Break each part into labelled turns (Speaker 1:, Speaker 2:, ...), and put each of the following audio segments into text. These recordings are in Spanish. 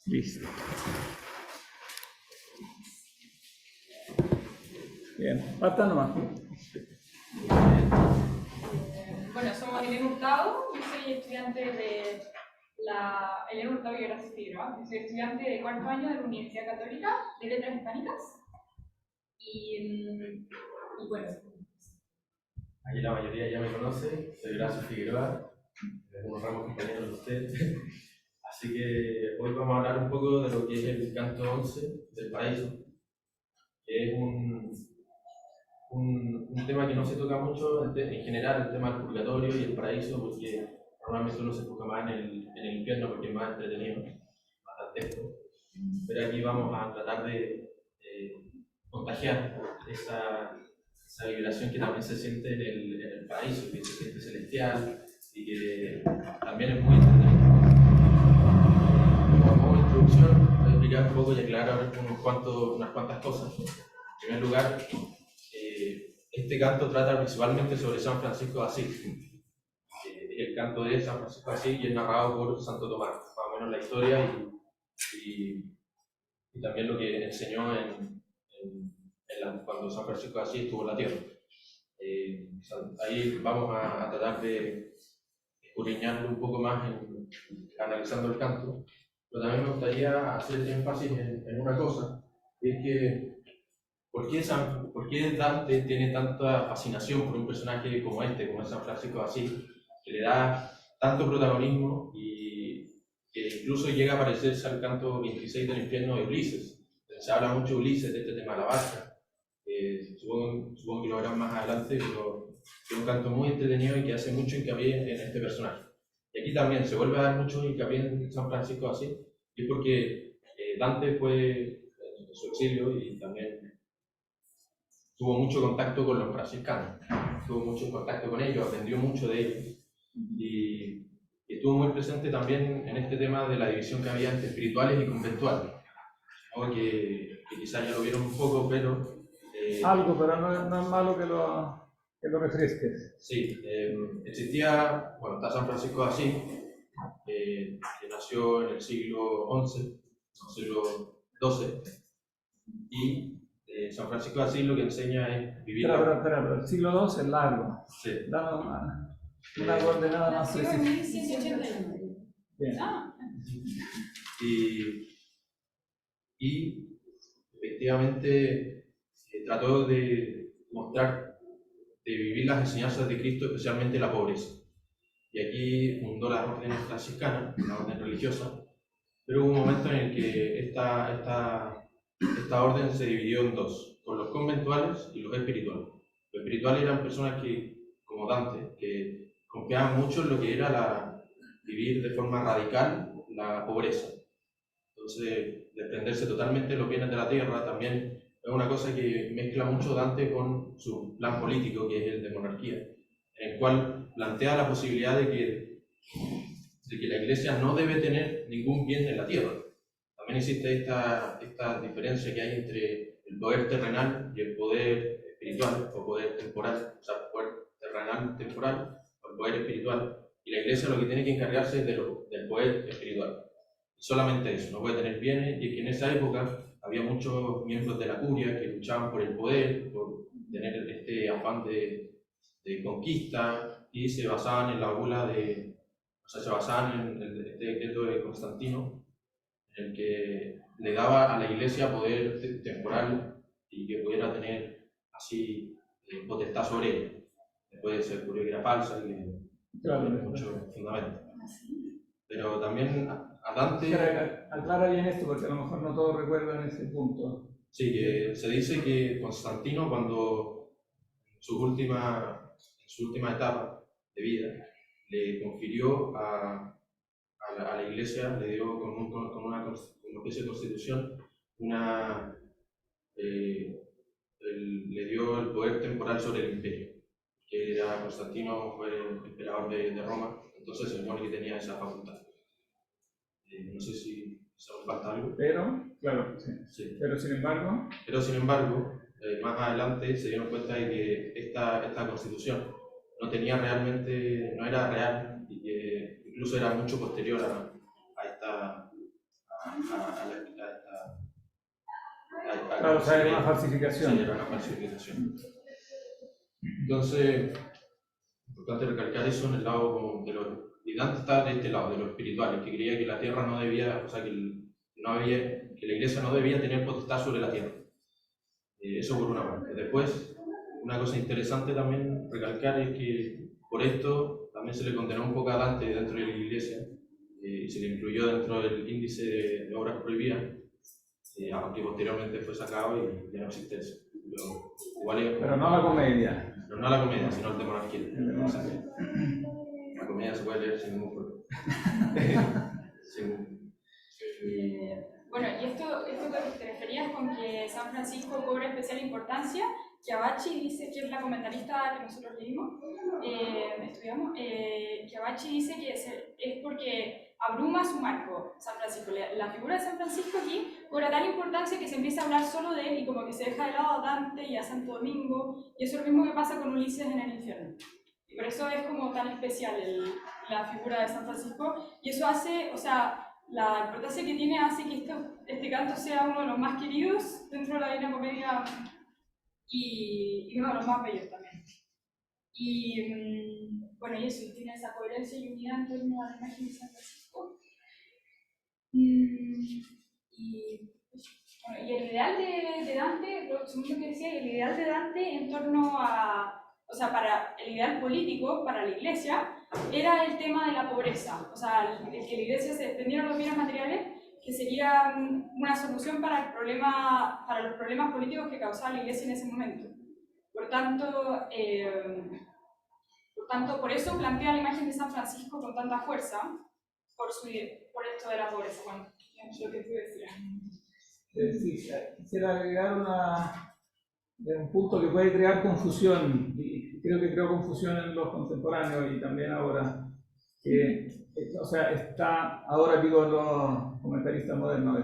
Speaker 1: Listo. Bien, parta nomás.
Speaker 2: Bueno, somos Elena Hurtado, yo soy estudiante de Elena Hurtado y Gracia Figueroa. Yo soy estudiante de cuarto año de la Universidad Católica de Letras Hispánicas. Y bueno.
Speaker 3: Aquí la mayoría ya me conoce, soy Gracia Figueroa, unos ramos compañeros de usted. Así que hoy vamos a hablar un poco de lo que es el canto 11 del Paraíso, que es un tema que no se toca mucho en general, el tema del purgatorio y el paraíso, porque normalmente uno se enfoca más en el infierno porque es más entretenido, más dantesco. Pero aquí vamos a tratar de contagiar esa vibración que también se siente en el paraíso, que se siente celestial y que también es muy entretenido. Como introducción, voy a explicar un poco y aclarar unas cuantas cosas. En primer lugar, este canto trata principalmente sobre San Francisco de Asís. El canto de San Francisco de Asís y es narrado por Santo Tomás, más o menos la historia y también lo que enseñó cuando San Francisco de Asís estuvo en la tierra. Ahí vamos a tratar de escudriñarlo un poco más analizando el canto, pero también me gustaría hacer énfasis en una cosa, y es que ¿por qué Dante tiene tanta fascinación por un personaje como como es San Francisco de Asís, que le da tanto protagonismo y que incluso llega a parecerse al canto 26 del infierno de Ulises? Se habla mucho de Ulises, de este tema de la barca, supongo que lo verán más adelante, pero es un canto muy entretenido y que hace mucho hincapié en este personaje. Y aquí también se vuelve a dar mucho hincapié en San Francisco de Asís, y es porque Dante fue en su exilio y también tuvo mucho contacto con los franciscanos, tuvo mucho contacto con ellos, aprendió mucho de ellos y estuvo muy presente también en este tema de la división que había entre espirituales y conventuales, ¿no? que quizás ya lo vieron un poco, pero...
Speaker 1: Algo, pero no es malo que lo refresques.
Speaker 3: Sí, existía, bueno, está San Francisco de Asís, que nació en el siglo XI, siglo XII, y San Francisco de Asís lo que enseña es vivir...
Speaker 1: Pero el siglo II es largo.
Speaker 3: Sí.
Speaker 1: Danos una coordenada más precisa.
Speaker 2: Nació en 1189.
Speaker 1: Bien.
Speaker 3: Y efectivamente trató de mostrar, de vivir las enseñanzas de Cristo, especialmente la pobreza. Y aquí fundó la orden franciscana, una orden religiosa, pero hubo un momento en el que esta orden se dividió en dos, con los conventuales y los espirituales. Los espirituales eran personas que, como Dante, que confiaban mucho en lo que era vivir de forma radical la pobreza. Entonces, desprenderse totalmente de los bienes de la tierra también es una cosa que mezcla mucho Dante con su plan político, que es el de monarquía, en el cual plantea la posibilidad de que la Iglesia no debe tener ningún bien en la tierra. También existe esta diferencia que hay entre el poder terrenal y el poder espiritual, o poder temporal, o sea, poder terrenal temporal, o el poder espiritual. Y la Iglesia lo que tiene que encargarse es del poder espiritual. Y solamente eso, no puede tener bienes, y es que en esa época había muchos miembros de la curia que luchaban por el poder, por tener este afán de conquista, y se basaban en la bula se basaban en este decreto de Constantino, en el que le daba a la Iglesia poder temporal y que pudiera tener así potestad sobre ella. Después de ser que era falsa y que
Speaker 1: Claro,
Speaker 3: tiene mucho fundamento. Pero también a Dante...
Speaker 1: Aclara bien esto porque a lo mejor no todos recuerdan ese punto.
Speaker 3: Sí, que se dice que Constantino, cuando en su última etapa de vida, le confirió a la Iglesia, le dio con una especie de constitución, le dio el poder temporal sobre el imperio, que era Constantino, fue el emperador de Roma, entonces se supone que tenía esa facultad. No sé si se me falta algo.
Speaker 1: Pero, claro, sí.
Speaker 3: Sí.
Speaker 1: Pero sin embargo,
Speaker 3: más adelante se dieron cuenta de que esta constitución no era real y que incluso era mucho posterior a
Speaker 1: Claro, o sea, era una falsificación.
Speaker 3: Sí, era una falsificación. Entonces, importante recalcar eso en el lado como de los... Y Dante está de este lado, de los espirituales, que creía que la tierra no debía, o sea, que la iglesia no debía tener potestad sobre la tierra. Eso por una parte. Después, una cosa interesante también recalcar es que por esto también se le condenó un poco a Dante dentro de la iglesia, y se le incluyó dentro del índice de obras prohibidas, aunque posteriormente fue sacado y ya no existe eso.
Speaker 1: Pero no la comedia.
Speaker 3: Pero no la comedia, sino el de monarquía. La comedia se puede leer sin ningún problema.
Speaker 2: Bueno, y esto que te referías con que San Francisco cobra especial importancia, Chiavaci dice, que es la comentarista que nosotros leímos, estudiamos, Chiavaci dice que es porque abruma su marco San Francisco. La figura de San Francisco aquí cobra tal importancia que se empieza a hablar solo de él y como que se deja de lado a Dante y a Santo Domingo, y eso es lo mismo que pasa con Ulises en el infierno. Y por eso es como tan especial la figura de San Francisco, y eso hace, o sea, la importancia que tiene hace que este canto sea uno de los más queridos dentro de la Divina Comedia y uno de los más bellos también. Y bueno, y eso, tiene esa coherencia y unidad en torno a la imagen de San Francisco. Y el ideal de Dante, lo segundo que decía, el ideal de Dante en torno a, o sea, para el ideal político, para la Iglesia, era el tema de la pobreza, o sea, el que la Iglesia se desprendiera los bienes materiales, que sería una solución para los problemas políticos que causaba la Iglesia en ese momento. Por tanto, por eso plantea la imagen de San Francisco con tanta fuerza, por esto de la pobreza. Bueno, es lo que tú decías.
Speaker 1: Sí, quisiera agregar un punto que puede crear confusión, y creo que creó confusión en los contemporáneos y también ahora, o sea, está, ahora digo los comentaristas modernos,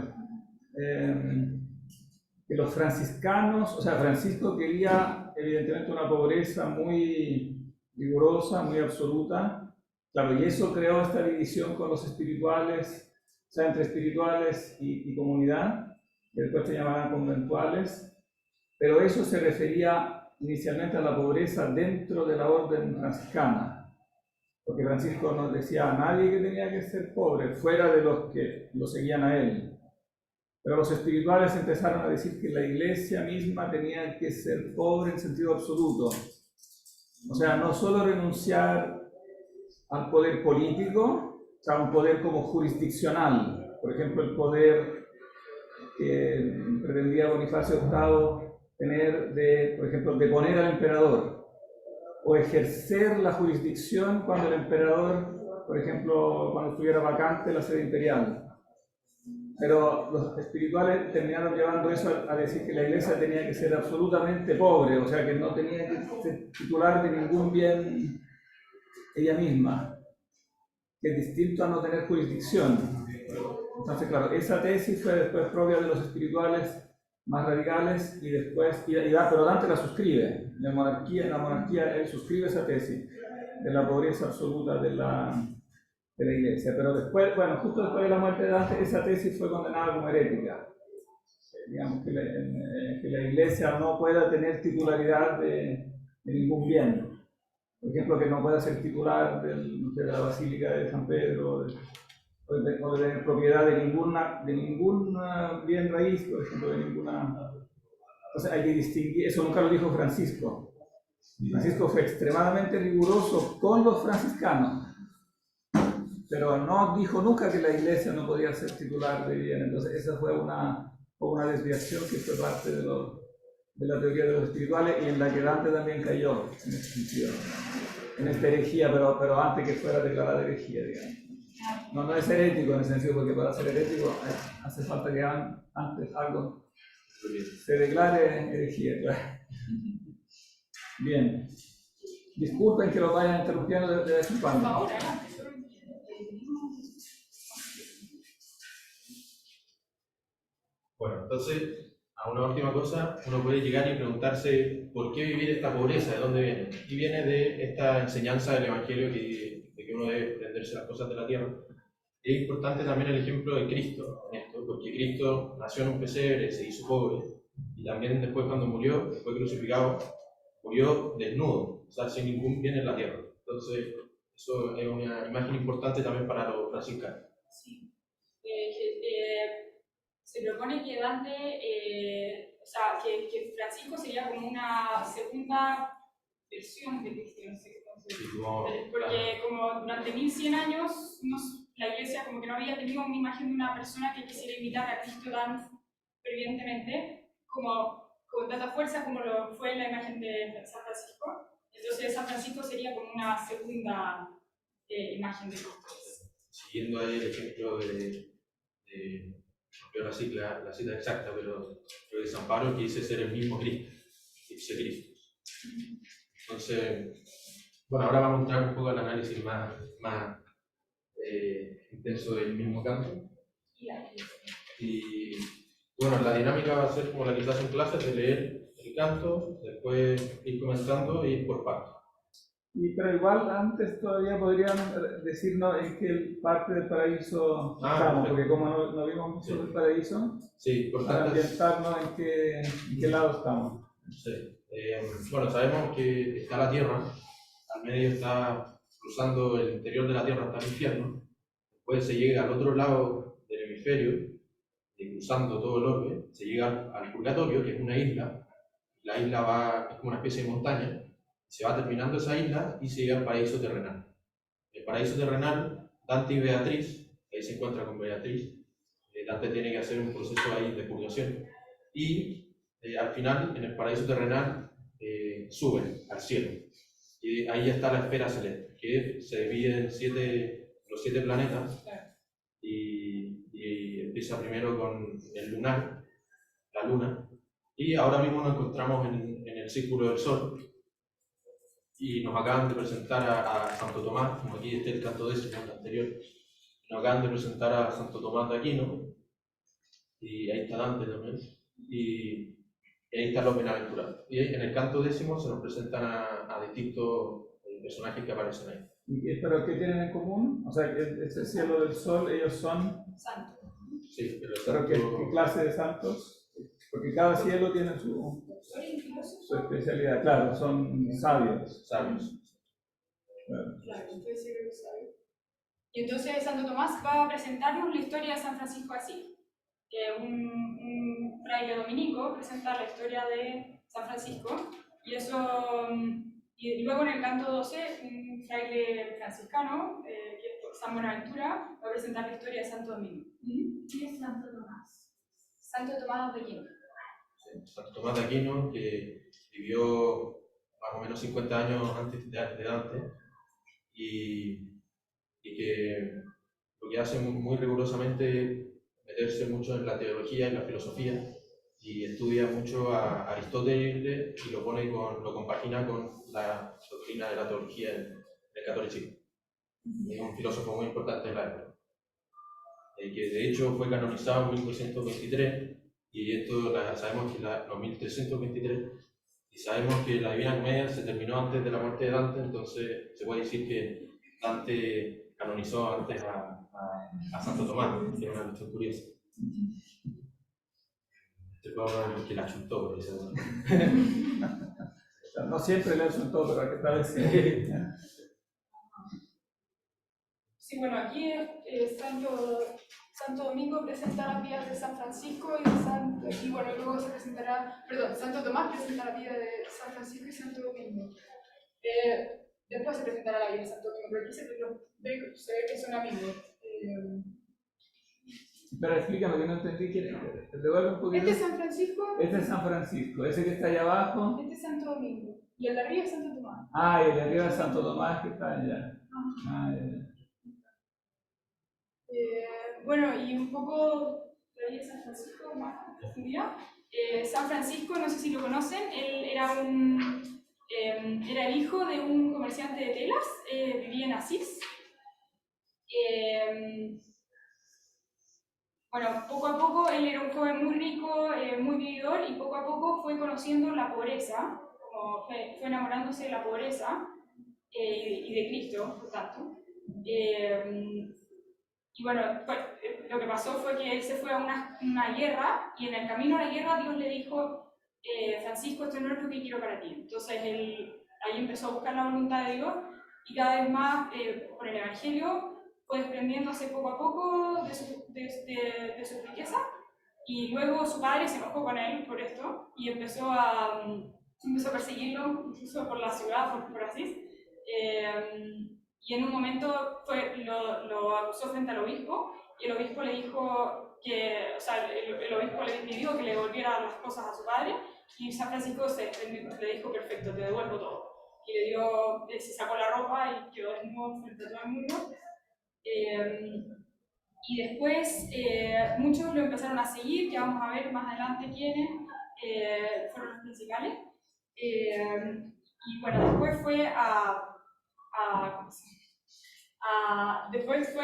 Speaker 1: que los franciscanos, o sea, Francisco quería evidentemente una pobreza muy rigurosa, muy absoluta, claro, y eso creó esta división con los espirituales, o sea, entre espirituales y comunidad, que después se llamaban conventuales, pero eso se refería inicialmente a la pobreza dentro de la orden franciscana, porque Francisco nos decía a nadie que tenía que ser pobre, fuera de los que lo seguían a él. Pero los espirituales empezaron a decir que la Iglesia misma tenía que ser pobre en sentido absoluto. O sea, no solo renunciar al poder político, o sea, un poder como jurisdiccional, por ejemplo, el poder que pretendía Bonifacio VIII tener por ejemplo, deponer al emperador, o ejercer la jurisdicción cuando el emperador, por ejemplo, cuando estuviera vacante la sede imperial. Pero los espirituales terminaron llevando eso a decir que la Iglesia tenía que ser absolutamente pobre, o sea, que no tenía que ser titular de ningún bien ella misma, que es distinto a no tener jurisdicción. Entonces, claro, esa tesis fue después propia de los espirituales más radicales y después, pero Dante la suscribe. En la monarquía él suscribe esa tesis de la pobreza absoluta de la Iglesia. Pero después, bueno, justo después de la muerte de Dante, esa tesis fue condenada como herética. Digamos que la Iglesia no pueda tener titularidad de ningún bien. Por ejemplo, que no pueda ser titular de la Basílica de San Pedro, o de tener propiedad de ningún bien raíz, por ejemplo, de ninguna... Entonces hay que distinguir, eso nunca lo dijo Francisco. Francisco fue extremadamente riguroso con los franciscanos, pero no dijo nunca que la Iglesia no podía ser titular de bien. Entonces esa fue una desviación que fue parte de la teoría de los espirituales y en la que Dante también cayó en ese sentido, en esta herejía, pero antes que fuera declarada herejía, digamos. No es herético en ese sentido, porque para ser herético hace falta que antes algo se declare herejía, claro. Bien. Disculpen que lo vaya interrumpiendo de vez en cuando.
Speaker 3: Bueno, entonces, a una última cosa, uno puede llegar y preguntarse por qué vivir esta pobreza, de dónde viene. Y viene de esta enseñanza del Evangelio de que uno debe prenderse las cosas de la tierra. Es importante también el ejemplo de Cristo en esto, porque Cristo nació en un pesebre, se hizo pobre, y también después cuando murió, después crucificado, murió desnudo, o sea, sin ningún bien en la tierra. Entonces, eso es una imagen importante también para los franciscanos.
Speaker 2: Sí. Se propone que Dante, o sea, que Francisco sería como una segunda versión de Cristo, no sé cómo se dice. Porque como durante 1100 años la iglesia como que no había tenido una imagen de una persona que quisiera imitar a Cristo tan fervientemente, con tanta fuerza como lo fue la imagen de San Francisco. Entonces San Francisco sería como una segunda imagen de Cristo.
Speaker 3: Siguiendo ahí el ejemplo de no recuerdo la cita exacta, pero de San Pablo, que dice ser el mismo Cristo, dice Cristo. Entonces, bueno, ahora vamos a entrar un poco al análisis más intenso del mismo canto. Y bueno, la dinámica va a ser como la que se hace en clases, de leer el canto, después ir comentando y ir por partes.
Speaker 1: Pero igual antes todavía podrían decirnos en qué parte del paraíso estamos, porque como no vimos mucho del paraíso,
Speaker 3: sí,
Speaker 1: para ambientarnos en qué lado estamos.
Speaker 3: Sí. Bueno, sabemos que está la Tierra, al medio está cruzando el interior de la Tierra hasta el infierno, después se llega al otro lado del hemisferio, cruzando todo el orbe, se llega al purgatorio, que es una isla, la isla es como una especie de montaña, se va terminando esa isla y se llega al paraíso terrenal. El paraíso terrenal, Dante y Beatriz, ahí se encuentra con Beatriz, Dante tiene que hacer un proceso ahí de purgación, y al final, en el paraíso terrenal, suben al cielo, y ahí está la esfera celeste, que se divide en los 7 planetas, y empieza primero con el lunar, la luna, y ahora mismo nos encontramos en el círculo del Sol, y nos acaban de presentar a Santo Tomás, como aquí está el canto décimo, el anterior, nos acaban de presentar a Santo Tomás de Aquino, y ahí está Dante también, y ahí están los bienaventurados. Y en el canto décimo se nos presentan a distintos personajes que aparecen ahí.
Speaker 1: ¿Pero qué tienen en común? O sea, que ese cielo del sol, ellos son
Speaker 2: santos.
Speaker 1: Sí, pero ¿qué clase de santos? Porque cada cielo tiene su especialidad. Claro, son sabios.
Speaker 2: Claro, entonces sí que sabio. Y entonces Santo Tomás va a presentarnos la historia de San Francisco de Asís. Un fraile dominico presenta la historia de San Francisco, y luego en el canto 12 un fraile franciscano, que es San Buenaventura, va a presentar la historia de Santo Domingo.
Speaker 4: ¿Quién es Santo Tomás?
Speaker 2: Santo Tomás de Aquino.
Speaker 3: Sí, Santo Tomás de Aquino, que vivió más o menos 50 años antes de Dante, y que lo que hace muy rigurosamente meterse mucho en la teología y la filosofía, y estudia mucho a Aristóteles y lo compagina con la doctrina de la teología del catolicismo. Es un filósofo muy importante de la época, que de hecho fue canonizado en 1223, y esto sabemos que no, 1323, y sabemos que la Divina Comedia se terminó antes de la muerte de Dante, entonces se puede decir que Dante canonizó antes a Santo Tomás, que es una cuestión curiosa. Este pueblo que la chuntó, por eso.
Speaker 1: No siempre le chuntó, pero esta vez sí.
Speaker 2: Sí, bueno, aquí Santo Domingo presenta las vidas de San Francisco y bueno, luego se presentará, perdón, Santo Tomás presenta la vida de San Francisco y Santo Domingo. Después se presentará la vida de Santo Domingo, pero aquí se ve que son amigos.
Speaker 1: Pero explícame que no entendí quién es. Te devuelvo un poquito.
Speaker 2: Este es San Francisco.
Speaker 1: Este es San Francisco, ese que está allá abajo.
Speaker 2: Este es Santo Domingo. Y el de arriba es Santo Tomás.
Speaker 1: Ah, y el de arriba es Santo Tomás que está allá.
Speaker 2: Bueno, y un poco la vida de San Francisco más en profundidad. San Francisco, no sé si lo conocen, él era el hijo de un comerciante de telas, vivía en Asís. Bueno, poco a poco él era un joven muy rico, muy vividor, y poco a poco fue conociendo la pobreza, como fue enamorándose de la pobreza y de Cristo, por tanto. Y Y bueno, pues, lo que pasó fue que él se fue a una guerra y en el camino a la guerra Dios le dijo, Francisco, esto no es lo que quiero para ti. Entonces él ahí empezó a buscar la voluntad de Dios y cada vez más por el Evangelio fue desprendiéndose poco a poco de su riqueza. Y luego su padre se enojó con él por esto y empezó a perseguirlo, incluso por la ciudad, por Asís. Y en un momento lo acusó frente al obispo y el obispo le dijo que, o sea, el obispo le pidió que le devolviera las cosas a su padre y San Francisco le dijo, perfecto, te devuelvo todo. Y se sacó la ropa y quedó desnudo frente a todo el mundo. Y después muchos lo empezaron a seguir, ya vamos a ver más adelante quiénes fueron los principales. Y bueno, después fue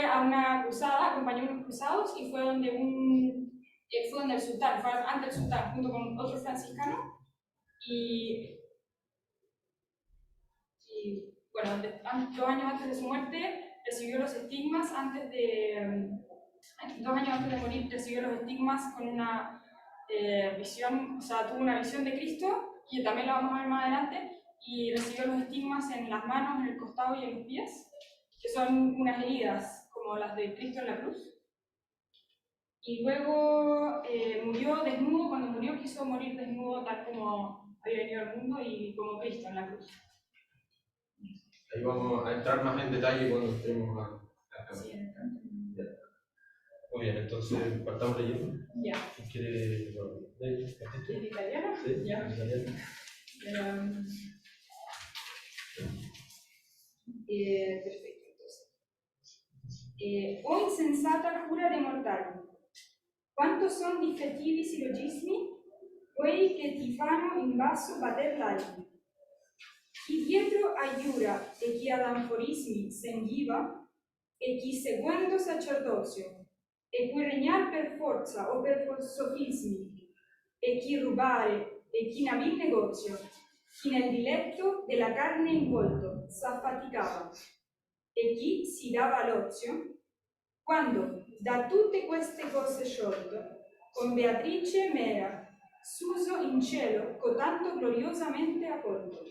Speaker 2: a una cruzada, acompañó unos cruzados y fue donde el sultán, fue ante el sultán junto con otro franciscano. Y bueno, 2 años antes de su muerte recibió los estigmas 2 años antes de morir recibió los estigmas con una visión, o sea, tuvo una visión de Cristo, que también la vamos a ver más adelante, y recibió los estigmas en las manos, en el costado y en los pies, que son unas heridas como las de Cristo en la cruz. Y luego murió desnudo, cuando murió quiso morir desnudo tal como había venido al mundo y como Cristo en la cruz.
Speaker 3: Ahí vamos a entrar más en detalle cuando entremos a
Speaker 2: Sí,
Speaker 3: Muy bien, entonces partamos leyendo.
Speaker 2: ya.
Speaker 3: ¿Quién quiere leer?
Speaker 2: ¿El italiano?
Speaker 3: Sí,
Speaker 2: Ya.
Speaker 3: en italiano.
Speaker 2: Perfecto, entonces. O insensata cura de mortali, quanto son difettivi sillogismi, quei che ti fanno in basso batter l'albi. Chi dietro aiura e chi ad anforismi s'engiva, e chi seguendo sacerdozio, e chi regnar per forza o per sofismi, e chi rubare e chi nabil negozio, chi nel diletto della carne involto s'affaticava, e chi si dava l'ozio, quando da tutte queste cose sciolto, con Beatrice mera, suso in cielo cotanto gloriosamente accolto.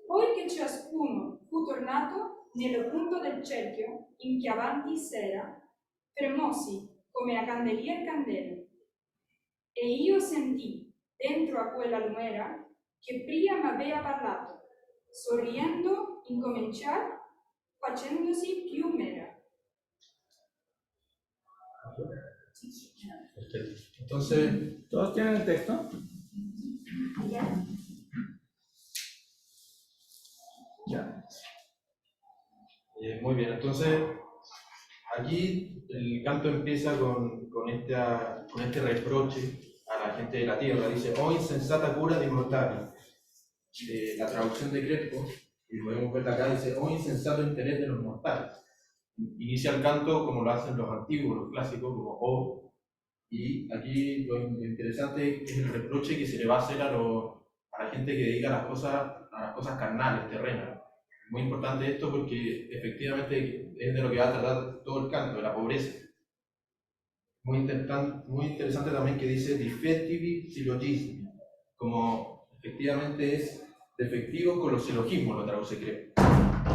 Speaker 2: Poi che ciascuno fu tornato nello punto del cerchio in che avanti s'era, fermossi come a candelier candele. E io sentì, dentro a quella lumera, che prima m'aveva parlato, sorriendo incominciar, facendosi più mera.
Speaker 3: Perfecto. Entonces,
Speaker 1: ¿Todos tienen el texto? Ya.
Speaker 3: muy bien, entonces aquí el canto empieza con este reproche a la gente de la tierra. Dice, oh insensata cura de mortales. La traducción de Crespo, y lo podemos ver acá, dice, oh insensato interés de los mortales. Inicia el canto como lo hacen los antiguos, los clásicos, como oh. Y aquí lo interesante es el reproche que se le va a hacer a la gente que dedica a las cosas carnales, terrenas. Muy importante esto porque efectivamente es de lo que va a tratar todo el canto, de la pobreza. Muy interesante también que dice defettivi sillogismi, como efectivamente es defectivo con los silogismos, lo traduce creo.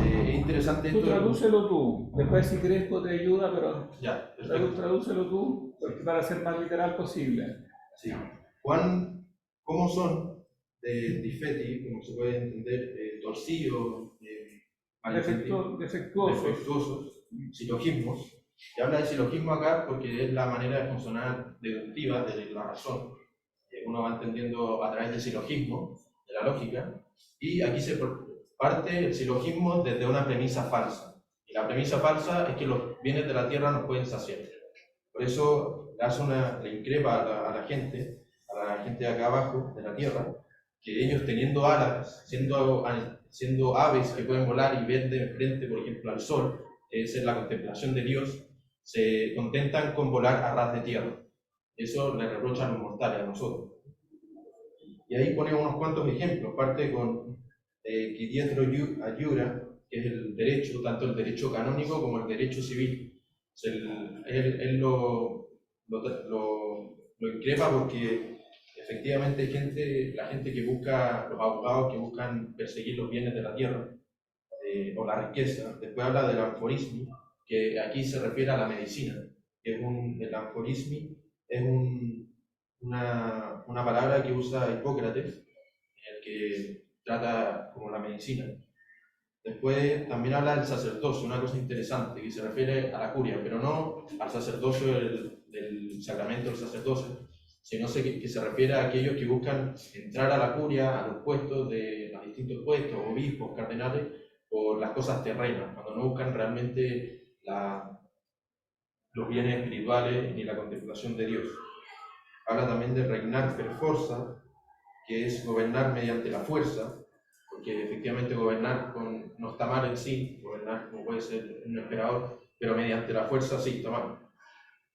Speaker 3: Es interesante esto.
Speaker 1: Tú tradúcelo tú, después si Crespo te ayuda, pero
Speaker 3: Ya, perfecto.
Speaker 1: tradúcelo tú para ser más literal posible.
Speaker 3: Sí. ¿Cómo son de difetti, como se puede entender, torcidos, defectuosos, silogismos? Se habla de silogismo acá porque es la manera de funcionar deductiva de la razón. Uno va entendiendo a través del silogismo, de la lógica, y aquí se parte el silogismo desde una premisa falsa. Y la premisa falsa es que los bienes de la tierra nos pueden saciar. Por eso le increpa a la gente de acá abajo, de la tierra, que ellos teniendo alas, siendo aves que pueden volar y ver de frente, por ejemplo, al sol, que es la contemplación de Dios, se contentan con volar a ras de tierra. Eso le reprochan los mortales a nosotros. Y ahí pone unos cuantos ejemplos. Parte con Dietro Ayura, que es el derecho, tanto el derecho canónico como el derecho civil. Él lo increpa porque efectivamente hay la gente que busca, los abogados que buscan perseguir los bienes de la tierra o la riqueza. Después habla del anforismo, que aquí se refiere a la medicina. El anforismo es una palabra que usa Hipócrates, en el que trata como la medicina. Después también habla del sacerdocio, una cosa interesante, que se refiere a la curia, pero no al sacerdocio del sacramento del sacerdocio, sino que se refiere a aquellos que buscan entrar a la curia, a los puestos, a distintos puestos, obispos, cardenales, por las cosas terrenas, cuando no buscan realmente los bienes espirituales ni la contemplación de Dios. Habla también de reinar per forza, que es gobernar mediante la fuerza, porque efectivamente gobernar no está mal en sí, gobernar como puede ser un emperador, pero mediante la fuerza sí está mal.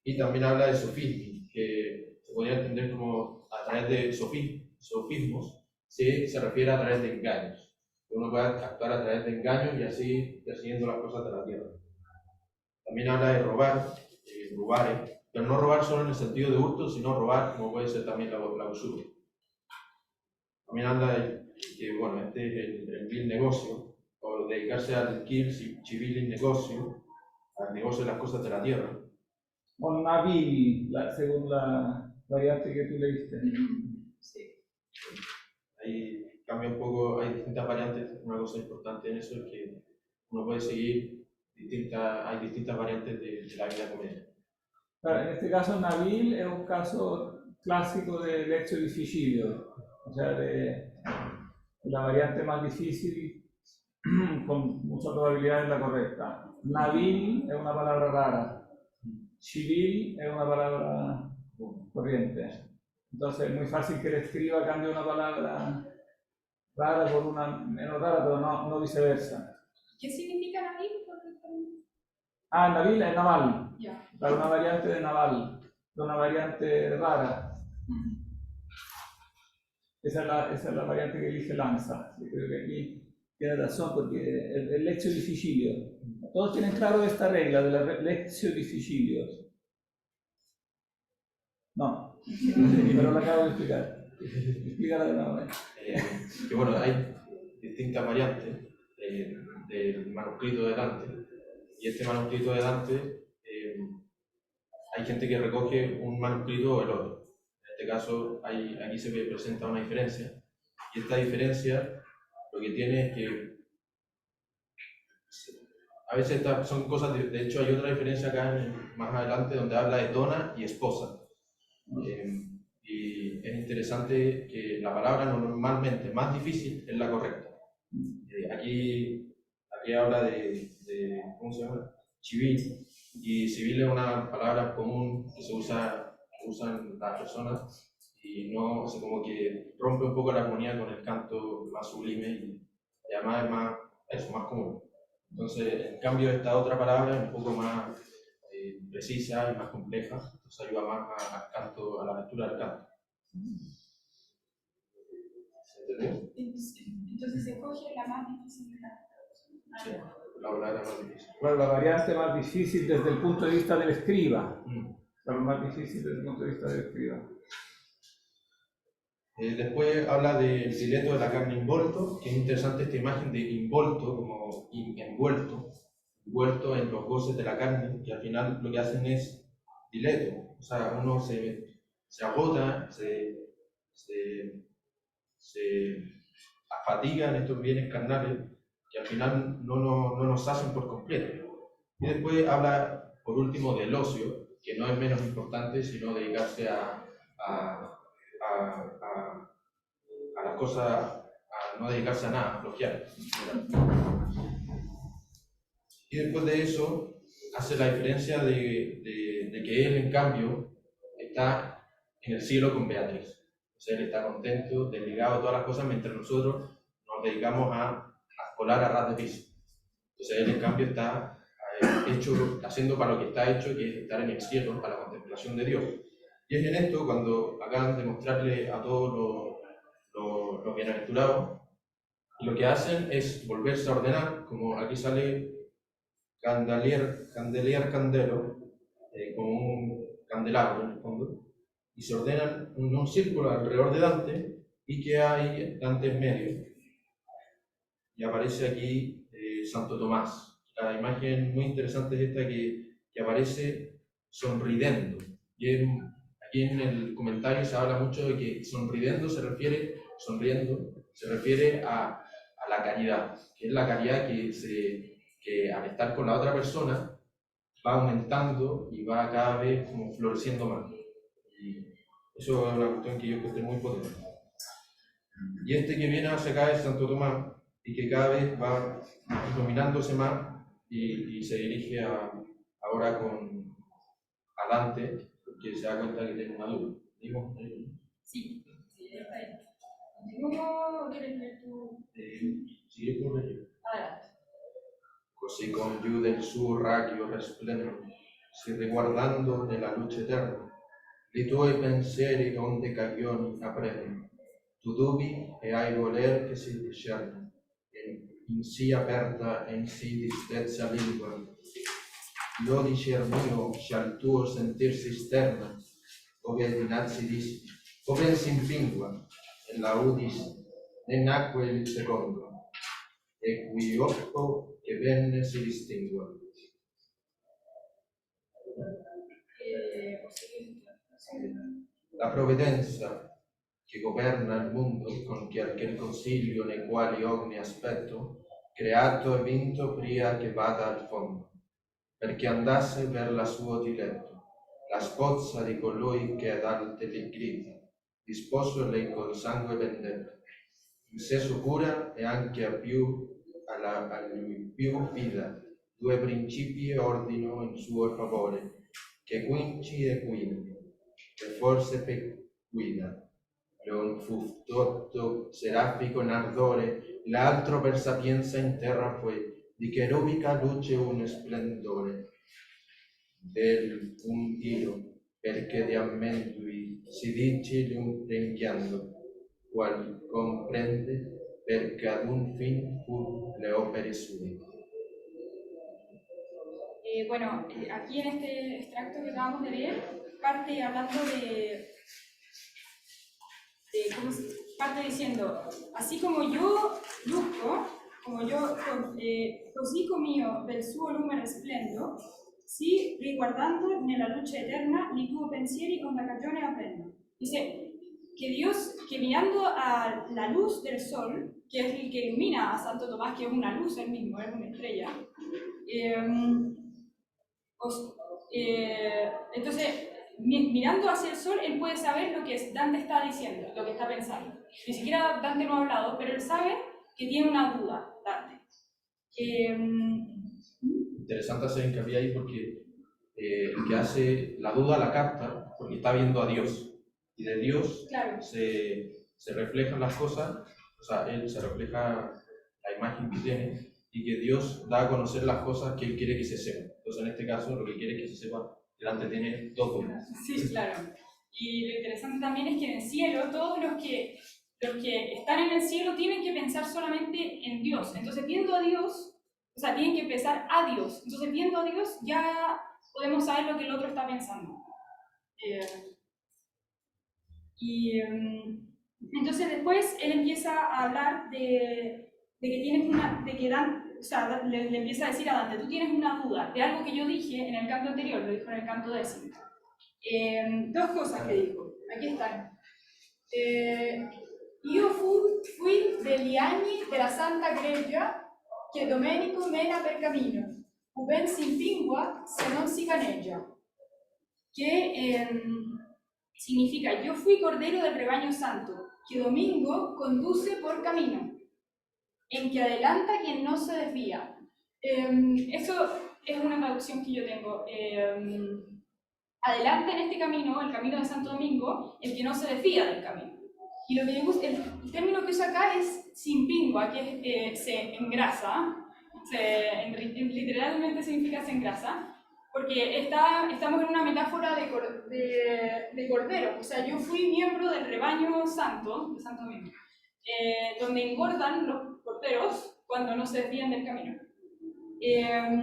Speaker 3: Y también habla de sofismo, que se podría entender como a través de sofismos, se refiere a través de engaños. Uno puede actuar a través de engaños y así persiguiendo las cosas de la tierra. También habla de robar, robare, pero no robar solo en el sentido de hurto, sino robar como puede ser también la usura. También habla de que, bueno, este es el vil negocio, o dedicarse al civil negocio, al negocio de las cosas de la tierra.
Speaker 1: O nabil, según la variante que tú leíste.
Speaker 2: Sí.
Speaker 3: Ahí cambia un poco, hay distintas variantes. Una cosa importante en eso es que uno puede seguir hay distintas variantes de la vida comedia.
Speaker 1: Claro, en este caso, nabil es un caso clásico de lectio difficilio, o sea, de la variante más difícil, con mucha probabilidad es la correcta. Nabil es una palabra rara, civil es una palabra corriente. Entonces es muy fácil que el escriba cambie una palabra rara por una menos rara, pero no viceversa.
Speaker 2: ¿Qué significa nabil?
Speaker 1: Ah, nabil es naval,
Speaker 2: Ya.
Speaker 1: para una variante de naval, de una variante rara. Esa es la variante que elige Lanza. Yo creo que aquí tiene razón, porque el lectio difficilio. Todos tienen claro esta regla de la lectio difficilio. No, pero la acabo de explicar. Explícala de nuevo.
Speaker 3: Que bueno, hay distintas variantes del manuscrito de Dante, y este manuscrito de Dante, hay gente que recoge un manuscrito o el otro. En este caso, aquí se presenta una diferencia, y esta diferencia lo que tiene es que a veces son cosas, de hecho hay otra diferencia acá más adelante donde habla de dona y esposa. Y es interesante que la palabra normalmente más difícil es la correcta. Aquí habla de ¿cómo se llama? Civil, y civil es una palabra común que usan las personas y no, como que rompe un poco la armonía con el canto más sublime y además es más común. Entonces, en cambio, esta otra palabra es un poco más precisa y más compleja, entonces ayuda más al canto, a la lectura del canto. ¿Se entendió?
Speaker 2: Entonces se coge la más difícil.
Speaker 3: Sí, la palabra más difícil.
Speaker 1: Bueno, la variante más difícil desde el punto de vista del escriba. La más difícil desde el punto de vista del escriba.
Speaker 3: Después habla del dileto de la carne involto, que es interesante esta imagen de involto, como envuelto en los goces de la carne, y al final lo que hacen es dileto, o sea, uno se agota, se afatiga en estos bienes carnales, que al final no nos hacen por completo. Y después habla, por último, del ocio, que no es menos importante, sino dedicarse a las cosas, a no dedicarse a nada, a flojear. Y después de eso, hace la diferencia de que él, en cambio, está en el cielo con Beatriz. O sea, él está contento, desligado de todas las cosas, mientras nosotros nos dedicamos a colar a ras de piso. Entonces, él, en cambio, está haciendo para lo que está hecho, que es estar en el cielo, para la contemplación de Dios. Y es en esto cuando acaban de mostrarle a todos los bienaventurados Lo que hacen es volverse a ordenar, como aquí sale candelier candelo, como un candelabro en el fondo, y se ordenan en un círculo alrededor de Dante, y que hay Dante en medio. Y aparece aquí Santo Tomás. La imagen muy interesante es esta que aparece sonriendo. Y aquí en el comentario se habla mucho de que sonriendo se refiere a la caridad, que es la caridad que al estar con la otra persona va aumentando y va cada vez como floreciendo más. Y eso es una cuestión que yo encontré muy potente. Y este que viene hacia acá es Santo Tomás, y que cada vez va iluminándose más y se dirige ahora a Dante, porque se da cuenta que tiene una duda. ¿Digo?
Speaker 2: Sí, está ahí. ¿Cómo quieres leer tú?
Speaker 3: Sigue por ello.
Speaker 2: Adelante.
Speaker 3: Così congiude il suo raggio resplendente, si riguardando nella luce eterna, i tuoi pensieri onde cagioni aprendi, tu dubi e hai voler che si discerna, in sì aperta e in sì distezza lingua. Io dicer mio, al tuo sentir si sterna, ove dinanzi dissi, ove si impingua, e la udis, ne nacque il secondo, e qui occo che venne si distingua. La provvidenza che governa il mondo con qualche consiglio nei quali ogni aspetto, creato e vinto pria che vada al fondo, perché andasse per la suo diletto, la spozza di colui che ad alte li grida, disposto lei col sangue vendetta, in sé sicura e anche a lui più fida, due principi e ordino in suo favore, che quinci e guida, e forse guida. Leon fu tutto serafico in ardore, l'altro per sapienza in terra fue, di cherubica luce un splendore. Del un io, perché di ammendui si dice rinchiando, qual comprende, perché ad un fin fu le opere sue.
Speaker 2: Bueno, aquí en este extracto que acabamos de leer, parte hablando parte diciendo, así como yo luzco, como yo così com'io del suo lume resplendo, sì, riguardando nella luce eterna i tuoi pensieri con la cagione aprendo. Dice que Dios, que mirando a la luz del sol, que es el que ilumina a Santo Tomás, que es una luz él mismo, es una estrella, entonces, mirando hacia el sol, él puede saber lo que Dante está diciendo, lo que está pensando. Ni siquiera Dante no ha hablado, pero él sabe que tiene una duda, Dante.
Speaker 3: Interesante hacer hincapié ahí porque el que hace la duda la capta porque está viendo a Dios. Y de Dios
Speaker 2: claro.
Speaker 3: se reflejan las cosas, o sea, él se refleja la imagen que tiene y que Dios da a conocer las cosas que él quiere que se sepan. Entonces, en este caso, lo que quiere que se sepa, que Dante tiene dos dudas.
Speaker 2: Sí, claro. Y lo interesante también es que en el cielo, todos los que están en el cielo tienen que pensar solamente en Dios. Entonces, viendo a Dios, o sea, tienen que pensar a Dios. Entonces, viendo a Dios, ya podemos saber lo que el otro está pensando. Entonces, después él empieza a hablar de que tienes le empieza a decir a Dante, tú tienes una duda de algo que yo dije en el canto anterior, lo dijo en el canto 10. Dos cosas que dijo, aquí están. Io fui degli anni della Santa Greggia che Domenico mena per cammino, u ben si impingua se non si caneggia. Que significa, yo fui cordero del rebaño santo, que Domingo conduce por camino, en que adelanta quien no se desvía. Eso es una traducción que yo tengo. Adelanta en este camino, el camino de Santo Domingo, el que no se desvía del camino. Y lo que me gusta, el término que uso acá es sin pingua, que se engrasa, literalmente significa se engrasa, porque estamos en una metáfora de cordero. O sea, yo fui miembro del rebaño santo, de Santo Domingo. donde engordan los corderos cuando no se desvían del camino.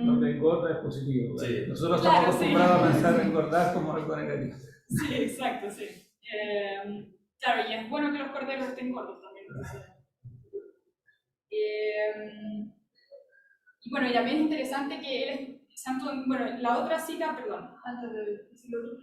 Speaker 1: Donde engorda es positivo.
Speaker 3: Sí.
Speaker 1: Nosotros
Speaker 2: Claro,
Speaker 1: estamos acostumbrados a pensar en engordar como algo negativo.
Speaker 2: Sí, exacto, sí. Claro, y es bueno que los corderos estén gordos también. Y bueno, y también es interesante que él es santo. Bueno, la otra cita, perdón, antes de decirlo otro,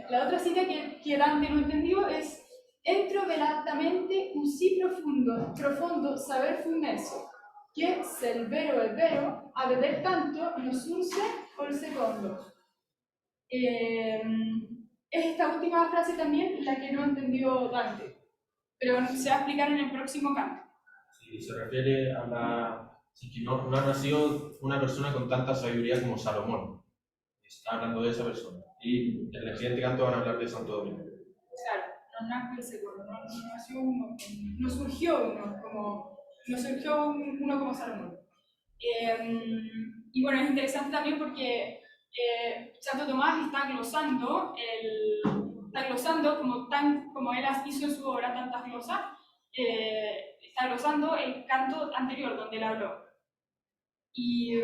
Speaker 2: la otra cita que Dante no entendió es: entro velatamente un sì profondo saber fu messo, che se il vero è vero, a veder tanto non surse col secondo. Es esta última frase también la que no entendió Dante, pero se va a explicar en el próximo canto.
Speaker 3: Sí, se refiere a que no ha nacido una persona con tanta sabiduría como Salomón. Está hablando de esa persona. Y en el siguiente canto van a hablar de Santo Domingo.
Speaker 2: Claro, no nació el segundo, no nació uno, no surgió uno como Salomón. Y bueno, es interesante también porque Santo Tomás está glosando como él hizo en su obra tantas glosas, está glosando el canto anterior donde él habló. Y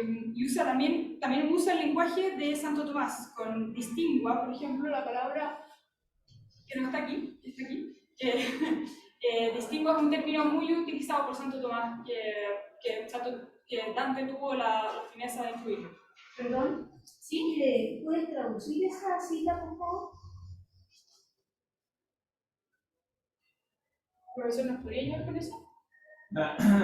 Speaker 2: usa también usa el lenguaje de Santo Tomás, con distingua, por ejemplo, la palabra que no está aquí, está aquí. Distingua es un término muy utilizado por Santo Tomás, que Dante tuvo la fineza de incluirlo.
Speaker 4: Perdón,
Speaker 2: ¿Sí?
Speaker 4: ¿puedes traducir esa cita, por favor?
Speaker 2: ¿Profesor, nos podría ayudar con eso?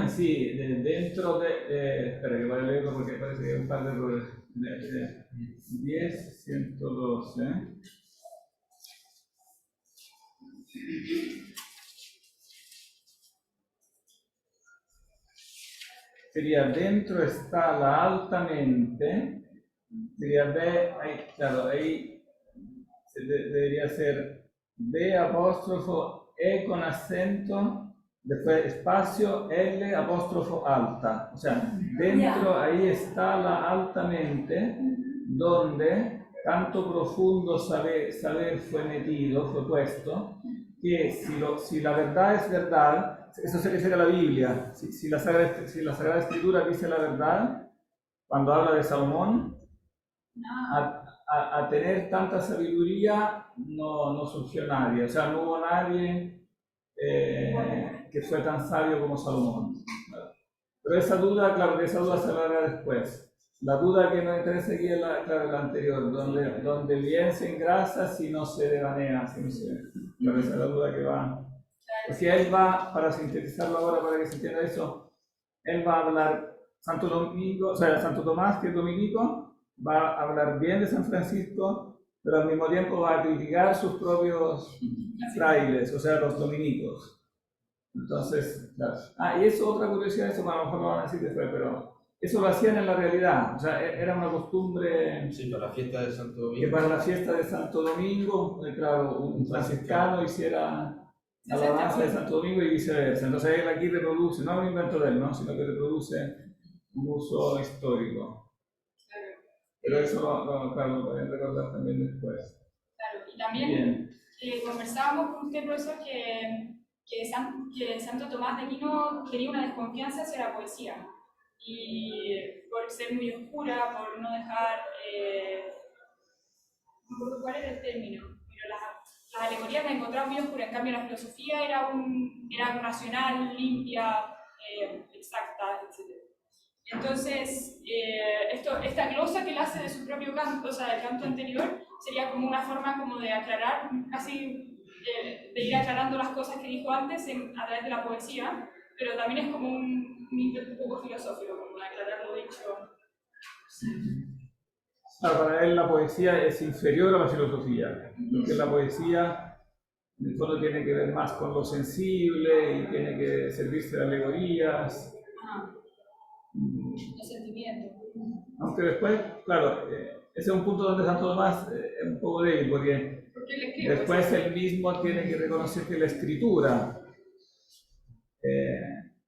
Speaker 1: Sí, dentro de espera que voy a leerlo porque parece que hay un par de errores. 10, 112. Sería dentro está la altamente. Sería B, ahí, claro, ahí debería ser B apóstrofo E con acento, después espacio L apóstrofo alta. O sea, dentro ahí está la altamente, donde tanto profundo saber fue metido, fue puesto, que si la verdad es verdad, eso se refiere a la Biblia, si la Sagrada Escritura dice la verdad, cuando habla de Salomón, a tener tanta sabiduría no surgió nadie, o sea, no hubo nadie que fue tan sabio como Salomón. Pero esa duda, claro, de esa duda se hablará después. La duda que nos interesa aquí es la anterior, donde bien se engrasa si no se devanea, claro, esa es la duda que va. Porque él va, para sintetizarlo ahora, para que se entienda eso, él va a hablar Santo Domingo, o sea, Santo Tomás, que es dominico, va a hablar bien de San Francisco, pero al mismo tiempo va a criticar sus propios frailes, o sea, los dominicos. Entonces, claro. Y eso, otra curiosidad, eso a lo mejor lo van a decir después, pero eso lo hacían en la realidad, o sea, era una costumbre.
Speaker 3: Sí, para la fiesta de Santo Domingo.
Speaker 1: Que para la fiesta de Santo Domingo, claro, un franciscano hiciera alabanza de Santo Domingo y viceversa. Entonces él aquí reproduce, no es un invento de él, ¿no? Sino que reproduce un uso histórico. Pero eso claro, lo pueden recordar también después.
Speaker 2: Claro, y también conversábamos con usted, profesor, que Santo Tomás de Aquino tenía una desconfianza hacia la poesía. Y por ser muy oscura, por no dejar, no recuerdo cuál era el término, pero las alegorías las encontraba muy oscuras. En cambio, la filosofía era racional, limpia, exacta, etc. Entonces, esta glosa que él hace de su propio canto, o sea, del canto anterior, sería como una forma como de aclarar, casi de ir aclarando las cosas que dijo antes a través de la poesía, pero también es como un intento un poco filosófico, como de aclarar lo dicho.
Speaker 1: Claro, para él la poesía es inferior a la filosofía, porque la poesía en el fondo tiene que ver más con lo sensible y tiene que servirse de alegorías.
Speaker 2: Los sentimientos.
Speaker 1: Aunque después, claro, ese es un punto donde Santo Tomás es un poco débil, porque después él mismo tiene que reconocer que la escritura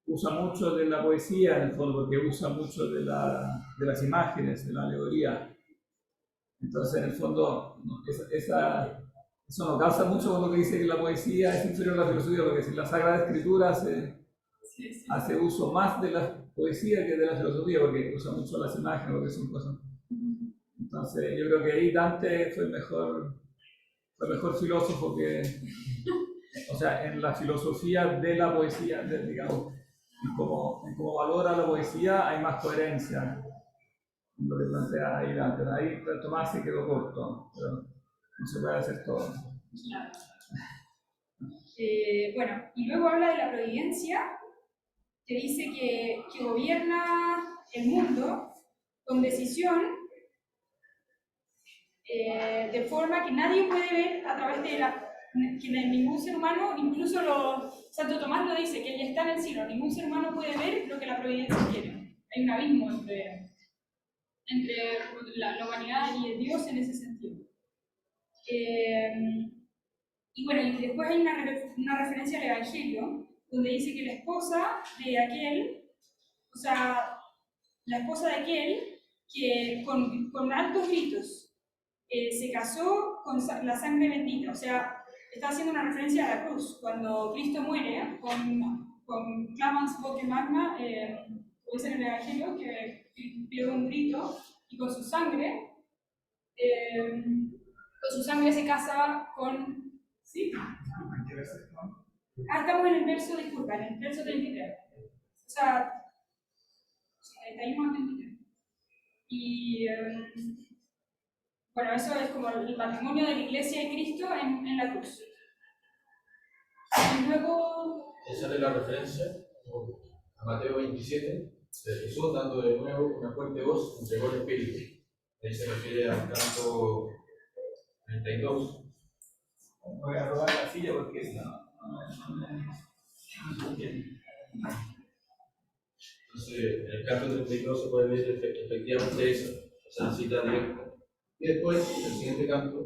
Speaker 1: usa mucho de la poesía, en el fondo, porque usa mucho de las imágenes, de la alegoría. Entonces, en el fondo, esa eso no calza mucho con lo que dice que la poesía es inferior a la filosofía, porque si la Sagrada Escritura hace uso más de la poesía que de la filosofía, porque usa mucho las imágenes, porque son cosas. Entonces, yo creo que ahí Dante fue el mejor filósofo que, o sea, en la filosofía de la poesía, digamos, en cómo valora la poesía, hay más coherencia en lo que plantea ahí Dante. Ahí Tomás se quedó corto, pero no se puede hacer todo.
Speaker 2: Claro. Bueno, y luego habla de la providencia, que dice que gobierna el mundo con decisión, de forma que nadie puede ver a través de que ningún ser humano, incluso Santo Tomás lo dice, que él ya está en el cielo, ningún ser humano puede ver lo que la providencia quiere. Hay un abismo entre la humanidad y Dios en ese sentido. Y bueno, y después hay una referencia al Evangelio, donde dice que la esposa de aquel, o sea, la esposa de aquel que con altos gritos se casó con la sangre bendita, o sea, está haciendo una referencia a la cruz, cuando Cristo muere con clamans voce magna, como dice en el Evangelio, que pide un grito, y con su sangre se casa con... ¿Sí? Estamos en el verso, disculpa, en el verso 33. O sea, 31 a 33. Y bueno, eso es como el matrimonio de la Iglesia y Cristo en la cruz. Y luego...
Speaker 3: Esa es la referencia a Mateo 27, de Jesús dando de nuevo una fuerte voz, entregó el Espíritu. Ahí se refiere al canto 32.
Speaker 1: Voy a robar la silla porque
Speaker 3: Entonces, en el canto 32 se puede ver efectivamente eso, esa cita directa. Y después, en el siguiente canto,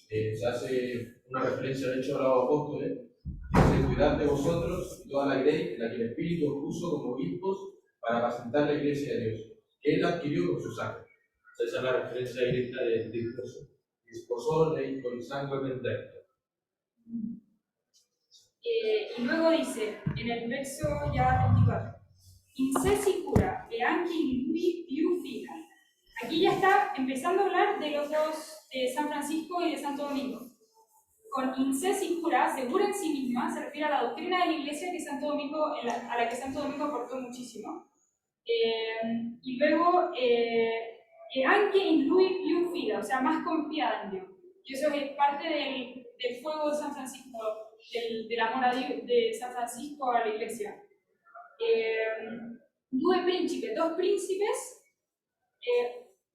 Speaker 3: se hace una referencia al hecho de los apóstoles. Dice: cuidad de vosotros y toda la grey en la que el Espíritu os puso como obispos para apacentar la iglesia de Dios, que él adquirió con su sangre. Esa es la referencia directa de disposo. Disposó ley con sangre vendetta.
Speaker 2: Y luego dice, en el verso ya 24, in se sicura e anche in lui più fida. Aquí ya está empezando a hablar de los dos, de San Francisco y de Santo Domingo. Con in se sicura, segura en sí misma, se refiere a la doctrina de la Iglesia que Santo Domingo, a la que Santo Domingo aportó muchísimo. Y luego, anche in lui più fida, o sea, más confiada en Dios. Y eso es parte del fuego de San Francisco, del amor a Dios, de San Francisco a la Iglesia. Dos príncipes,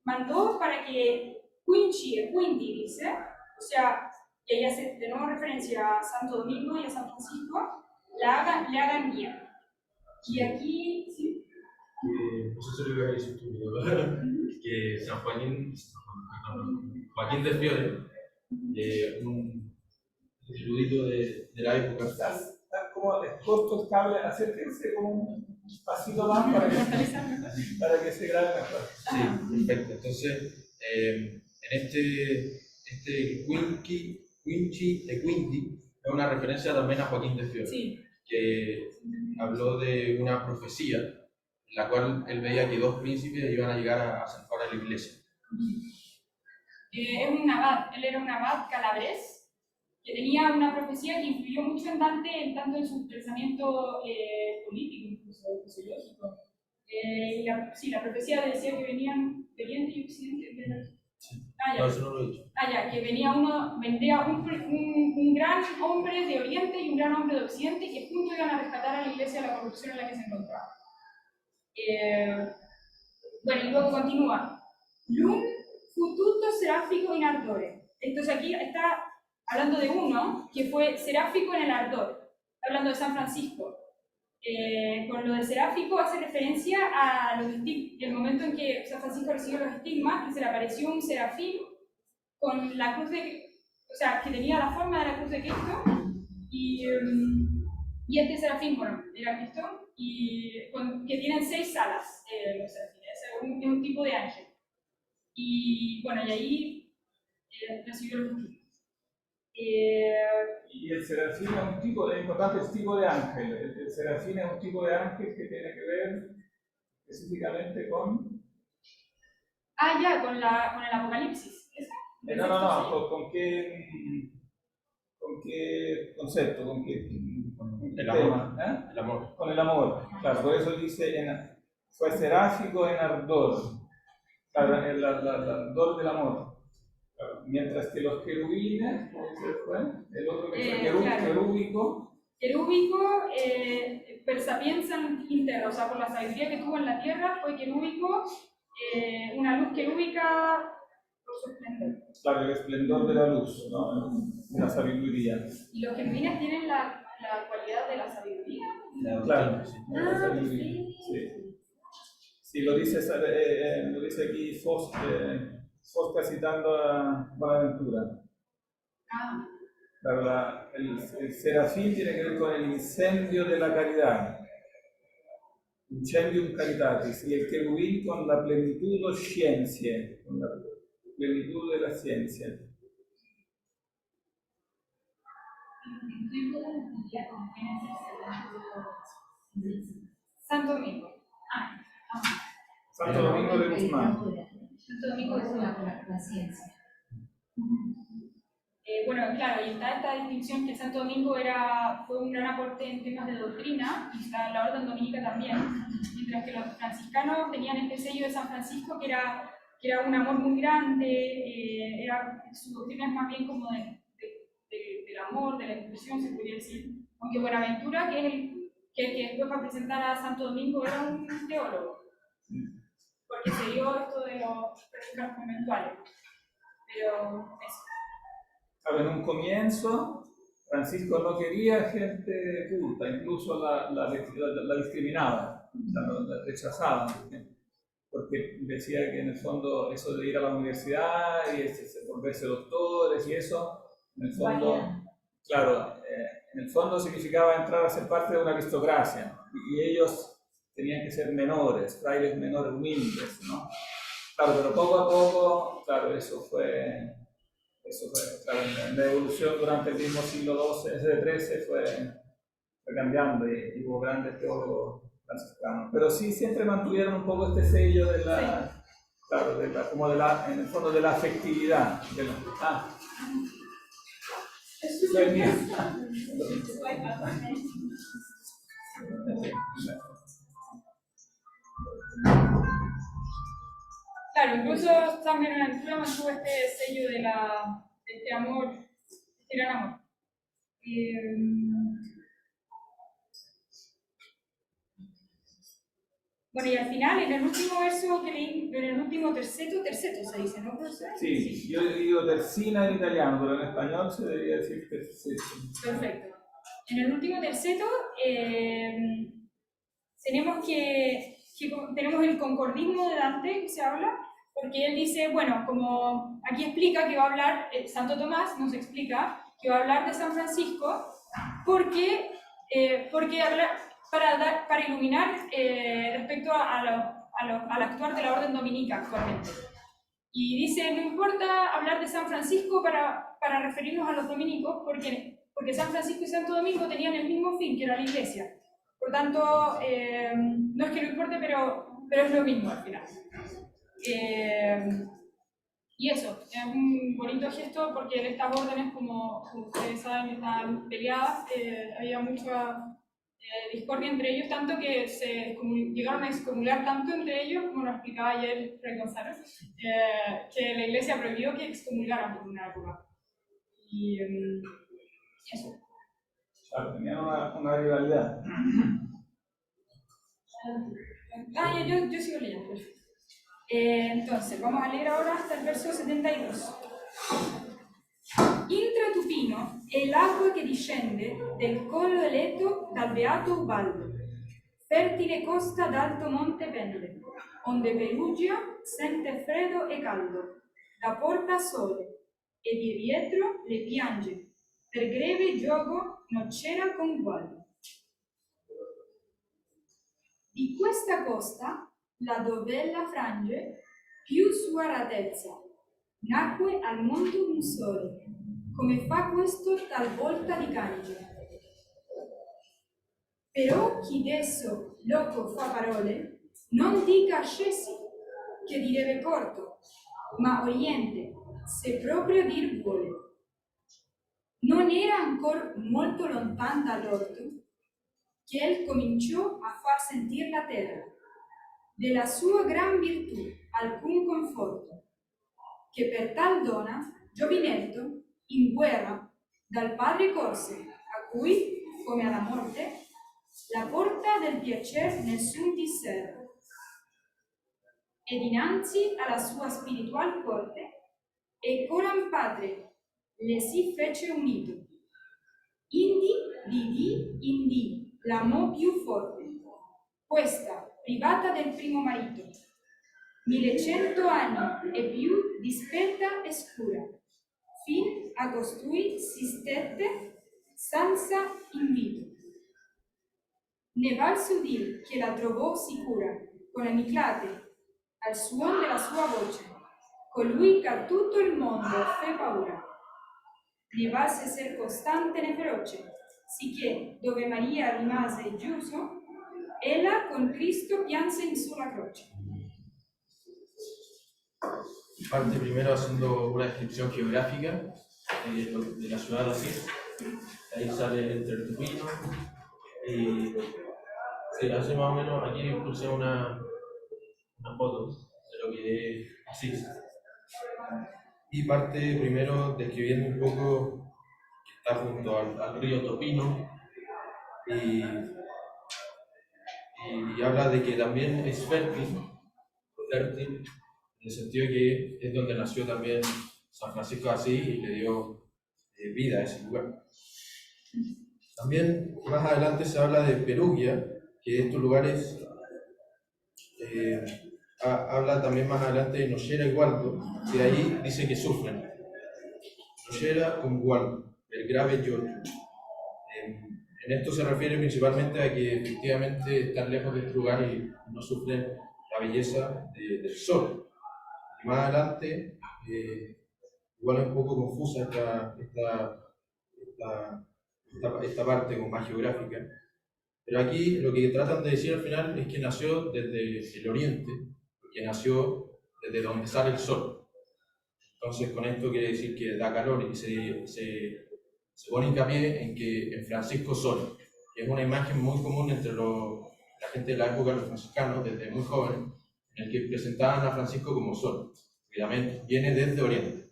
Speaker 2: mandó para que quindi dice, o sea, y ahí hace de nuevo referencia a Santo Domingo y a San Francisco, le hagan bien. Y aquí, ¿sí?
Speaker 3: No sé si lo iba a decir tú, pero que San Joaquín de Fiore, un erudito de la época.
Speaker 1: Están como corto, estable, acérquense como un pasito más para que se grabe mejor.
Speaker 3: Sí, perfecto. Entonces, en este Quinci es una referencia también a Joaquín de Fiore,
Speaker 2: Sí.
Speaker 3: que habló de una profecía en la cual él veía que dos príncipes iban a llegar a salvar a la iglesia.
Speaker 2: Es un abad, él era un abad calabrés que tenía una profecía que influyó mucho en Dante, tanto en su pensamiento político, incluso filosófico. La profecía decía que venían de Oriente y Occidente.
Speaker 3: No, eso no lo he dicho.
Speaker 2: Que vendría un gran hombre de Oriente y un gran hombre de Occidente que juntos iban a rescatar a la iglesia de la corrupción en la que se encontraba. Bueno, y luego continúa. Lum fututo seráfico in ardore. Entonces aquí está hablando de uno que fue seráfico en el ardor. Está hablando de San Francisco. Con lo de seráfico hace referencia a el momento en que San Francisco recibió los estigmas, que se le apareció un serafín con la cruz o sea, que tenía la forma de la cruz de Cristo, y este serafín, bueno, era Cristo, y que tienen 6 alas, los serafines, es un tipo de ángel. Y bueno, y ahí recibió los estigmas.
Speaker 1: Y el serafín es un tipo, es importante el tipo de ángel. El serafín es un tipo de ángel que tiene que ver específicamente con...
Speaker 2: Ya, con el Apocalipsis. ¿Esa?
Speaker 1: No, ¿con qué concepto? ¿Con qué
Speaker 3: El
Speaker 1: tema?
Speaker 3: amor. El amor.
Speaker 1: Con el amor. Claro, por eso dice, fue seráfico en ardor. Claro, el ardor del amor. Claro. Mientras que los querubines, ¿cómo se fue? El otro que fue
Speaker 2: claro.
Speaker 1: querúbico.
Speaker 2: Querúbico, piensan interno, o sea, por la sabiduría que tuvo en la tierra, fue querúbico, una luz querúbica por su esplendor.
Speaker 1: Claro, el esplendor de la luz, ¿no? De la sabiduría.
Speaker 2: Y los querubines tienen la cualidad de la sabiduría.
Speaker 1: Claro,
Speaker 3: Sí.
Speaker 1: la sabiduría. Sí. Sí, lo dice aquí Fosca citando a Bonaventura. Claro, el serafín tiene que ver con el incendio de la caridad, incendium caritatis, y el querubín con la plenitud o sciencie, con la plenitud de la ciencia.
Speaker 2: Santo Domingo.
Speaker 1: Santo Domingo de Guzmán.
Speaker 2: Santo Domingo de Guzmán.
Speaker 4: La ciencia.
Speaker 2: Bueno, claro, y está esta distinción que Santo Domingo fue un gran aporte en temas de doctrina, y está la orden dominica también, mientras que los franciscanos tenían este sello de San Francisco que era un amor muy grande, su doctrina es más bien como del amor, de la expresión, se podría decir. Aunque Buenaventura, que es el que después va a presentar a Santo Domingo, era un teólogo, porque se dio esto de los franciscanos conventuales. Pero eso.
Speaker 1: En un comienzo, Francisco no quería gente culta, incluso la discriminaba, la rechazaba, porque decía que en el fondo eso de ir a la universidad y volverse doctores y eso, en el fondo, claro, en el fondo significaba entrar a ser parte de una aristocracia, y ellos tenían que ser menores, frailes menores, humildes, ¿no? Claro, pero poco a poco, claro, eso fue claro, en la evolución durante el mismo siglo XIII fue cambiando y hubo grandes teólogos franciscanos. Pero sí siempre mantuvieron un poco este sello de la, claro, como en el fondo de la afectividad. Eso es mío.
Speaker 2: Claro, incluso San Buenaventura mantuvo este sello de este amor, este gran amor. Bueno, y al final, en el último verso que leí, en el último terceto se dice, ¿no, profesor?
Speaker 1: Sí, yo digo tercina en italiano, pero en español se debería decir terceto.
Speaker 2: Perfecto. En el último terceto tenemos el concordismo de Dante que se habla, porque él dice, bueno, como aquí explica que va a hablar, Santo Tomás nos explica que va a hablar de San Francisco, porque para iluminar respecto al actuar de la orden dominica actualmente. Y dice, no importa hablar de San Francisco para referirnos a los dominicos, porque San Francisco y Santo Domingo tenían el mismo fin, que era la iglesia. Por tanto, no es que no importe, pero es lo mismo al final. Y eso, es un bonito gesto porque estas órdenes, como ustedes saben, están peleadas, había mucha discordia entre ellos, tanto que llegaron a excomulgar tanto entre ellos, como lo explicaba ayer Fray Gonzalo, que la iglesia prohibió que excomulgaran por una época. Y eso.
Speaker 1: Claro, tenían una rivalidad.
Speaker 2: Yo sigo leyendo. Entonces, vamos a leer ahora hasta el verso 72. Intra Tupino è l'acqua che discende del collo eletto dal beato Ubaldo. Fertile costa d'alto monte pende, onde Perugia sente freddo e caldo, da porta sole, e di dietro le piange, per greve gioco non c'era conguaglio. Di questa costa, la dovella frange, più sua ratezza, nacque al mondo un sole, come fa questo talvolta di canice. Però chi desso loco fa parole, non dica scesi, che direbbe corto, ma oriente, se proprio dir vuole. Non era ancora molto lontano dall'orto che él cominciò a far sentir la terra, della sua gran virtù alcun conforto, che per tal donna, giovinetto, in guerra, dal padre corse, a cui, come alla morte, la porta del piacer nessun disser. E dinanzi alla sua spiritual corte, e coram padre le si fece unito. Indi di dì in dì l'amò più forte, questa privata del primo marito, 1100 anni e più dispetta e scura, fin a costui si stette senza invito. Ne valse udir che la trovò sicura, con amiclate, al suon della sua voce, colui che a tutto il mondo fe paura. Ne valse ser costante ne feroce, sicché dove Maria rimase giuso, ella con Cristo pianse in sola croce.
Speaker 3: Parte primero haciendo una descripción geográfica de la ciudad de Asís. Ahí sale entre el Tupino y se hace más o menos, aquí puse una foto de lo que es Asís. Y parte primero describiendo un poco que está junto al río Topino y habla de que también es fértil, en el sentido de que es donde nació también San Francisco de Asís y le dio vida a ese lugar. También más adelante se habla de Perugia, que estos lugares habla también más adelante de Noyera y Gualdo, que ahí dice que sufren. Noyera con Gualdo, el grave Giorgio. En esto se refiere principalmente a que efectivamente están lejos de este lugar y no sufren la belleza del sol. Y más adelante, igual es un poco confusa esta parte como más geográfica, pero aquí lo que tratan de decir al final es que nació desde el oriente, que nació desde donde sale el sol. Entonces con esto quiere decir que da calor y se pone hincapié en que en Francisco Sol, que es una imagen muy común entre la gente de la época, los franciscanos, desde muy jóvenes, en el que presentaban a Francisco como Sol, que también viene desde Oriente.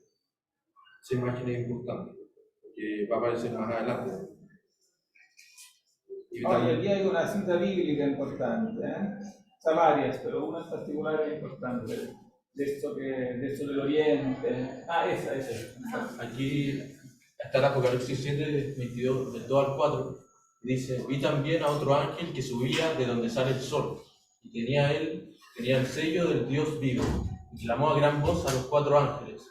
Speaker 3: Esa imagen es importante, que va a aparecer más adelante.
Speaker 1: Hoy en día hay una cita bíblica importante, o sea, varias, pero una en particular es importante, de esto del Oriente. Esa.
Speaker 3: Aquí está el Apocalipsis 7, 22, del 2 al 4, y dice: vi también a otro ángel que subía de donde sale el sol, y tenía el sello del Dios vivo, y clamó a gran voz a los 4 ángeles,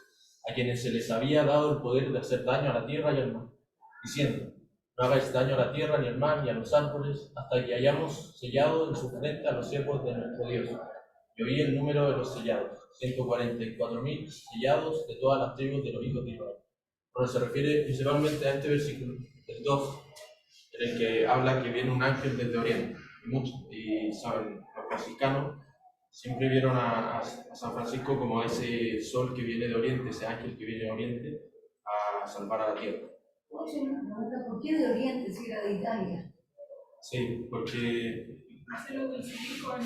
Speaker 3: a quienes se les había dado el poder de hacer daño a la tierra y al mar, diciendo: no hagáis daño a la tierra, ni al mar, ni a los árboles, hasta que hayamos sellado en su frente a los siervos de nuestro Dios. Y oí el número de los sellados, 144.000 sellados de todas las tribus de los hijos de Israel. Bueno, se refiere principalmente a este versículo, el 2, en el que habla que viene un ángel desde Oriente. Y saben, los franciscanos siempre vieron a San Francisco como ese sol que viene de Oriente, ese ángel que viene de Oriente a salvar a la tierra.
Speaker 4: ¿Por qué de Oriente si era de Italia?
Speaker 3: Sí, porque
Speaker 2: Hacerlo coincidir con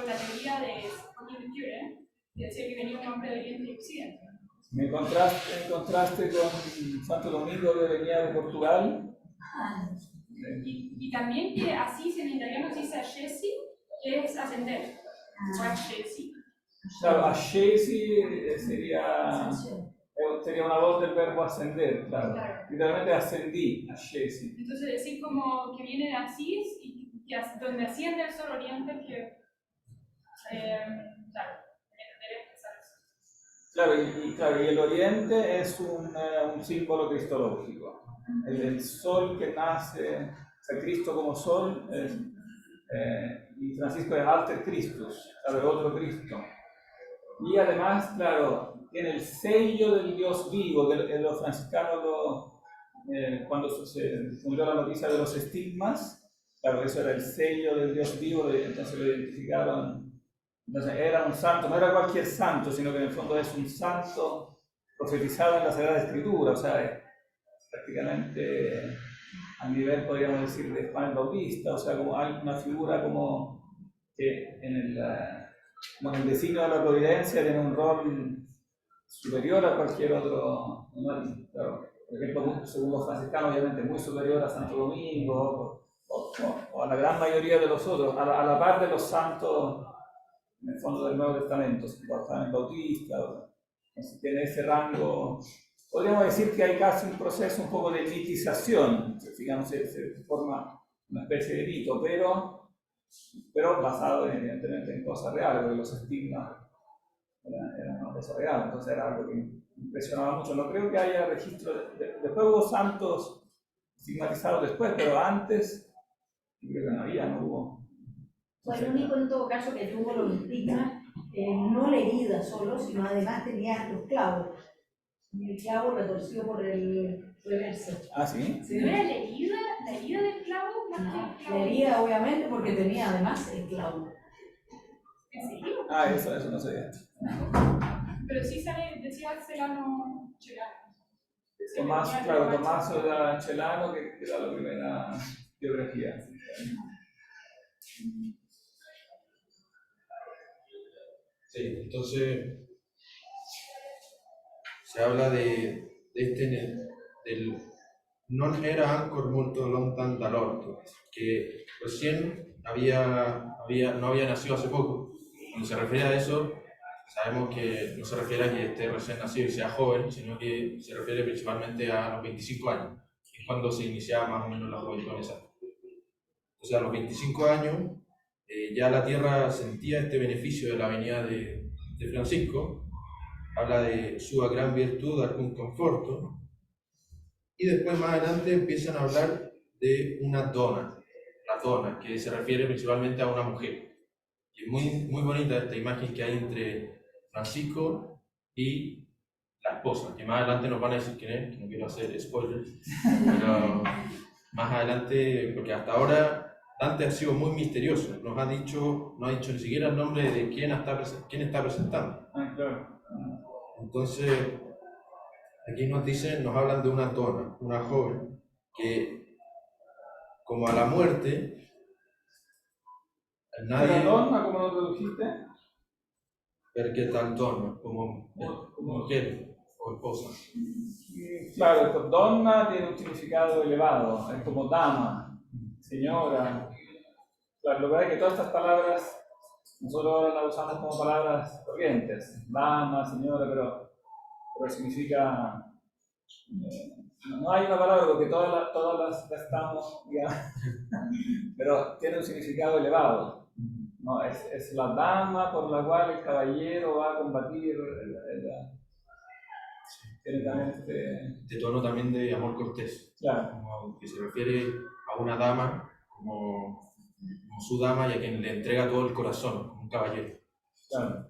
Speaker 2: la teoría de Joaquín Fiore, que decía que venía un hombre de Oriente y Occidente.
Speaker 1: Me encontraste con Santo Domingo, que venía de Portugal.
Speaker 2: Y también que Asís en italiano se dice ascesi, que es ascender, o ascesi.
Speaker 1: Claro, ascesi sería una voz del verbo ascender, claro. Literalmente ascendí, ascesi.
Speaker 2: Entonces decir como que viene de Asís y que donde asciende el sol oriente, que
Speaker 1: Claro, y el oriente es un símbolo cristológico. El sol que nace, o sea, Cristo como sol, y Francisco es Alter Christus, claro, otro Cristo. Y además, claro, tiene el sello del Dios vivo, que los franciscanos, cuando se difundió la noticia de los estigmas, claro, eso era el sello del Dios vivo, entonces lo identificaron. Entonces era un santo, no era cualquier santo, sino que en el fondo es un santo profetizado en la Sagrada Escritura, o sea, es prácticamente a nivel, podríamos decir, de Juan el Bautista, o sea, como hay una figura como que como en el designio de la providencia tiene un rol superior a cualquier otro, ¿no? Claro, por ejemplo, según los franciscanos, obviamente muy superior a Santo Domingo o a la gran mayoría de los otros, a la par de los santos en el fondo del Nuevo Testamento, Juan el Bautista, entonces tiene ese rango. Podríamos decir que hay casi un proceso un poco de mitización, digamos, se forma una especie de mito, pero basado evidentemente en cosas reales, porque los estigmas eran una cosa real, entonces era algo que impresionaba mucho. No creo que haya registro, después hubo santos estigmatizados después, pero antes creo que no hubo.
Speaker 4: Fue el único en todo caso que tuvo los estigmas, no la herida solo, sino además tenía los clavos. El clavo retorcido por el reverso.
Speaker 1: Ah, ¿sí?
Speaker 2: ¿No era la herida del clavo?
Speaker 4: La herida, obviamente, porque tenía además el clavo.
Speaker 2: ¿En serio?
Speaker 1: Ah, eso no sabía.
Speaker 2: Pero sí decía Celano Chelano.
Speaker 1: Tomás, claro, Tomás era Chelano, que era la primera biografía.
Speaker 3: Sí, entonces se habla del non era ancor molto lontan dall'orto, que recién no había nacido hace poco. Cuando se refiere a eso, sabemos que no se refiere a que esté recién nacido y sea joven, sino que se refiere principalmente a los 25 años, que es cuando se iniciaba más o menos la juventud en esa. O sea, a los 25 años ya la tierra sentía este beneficio de la venida de Francisco. Habla de su gran virtud, algún conforto, y después más adelante empiezan a hablar de una dona, la dona, que se refiere principalmente a una mujer. Y es muy bonita esta imagen que hay entre Francisco y la esposa, que más adelante nos van a decir quién es, que no quiero hacer spoilers, pero más adelante, porque hasta ahora Dante ha sido muy misterioso, no ha dicho ni siquiera el nombre de quién está presentando.
Speaker 1: Ah, claro.
Speaker 3: Entonces, aquí nos hablan de una dona, una joven, que como a la muerte, nadie...
Speaker 1: ¿Pero donna, como lo tradujiste?
Speaker 3: Perché tal donna, como mujer o esposa.
Speaker 1: Claro, esto, donna tiene un significado elevado, es como dama, señora. Claro, lo que pasa es que todas estas palabras nosotros ahora las usamos como palabras corrientes, dama, señora, pero significa. No hay una palabra porque todas las estamos, digamos, pero tiene un significado elevado. No, es la dama por la cual el caballero va a combatir. Tiene también
Speaker 3: este tono también de amor cortés,
Speaker 1: claro,
Speaker 3: como que se refiere a una dama como su dama y a quien le entrega todo el corazón, como un caballero.
Speaker 1: Claro.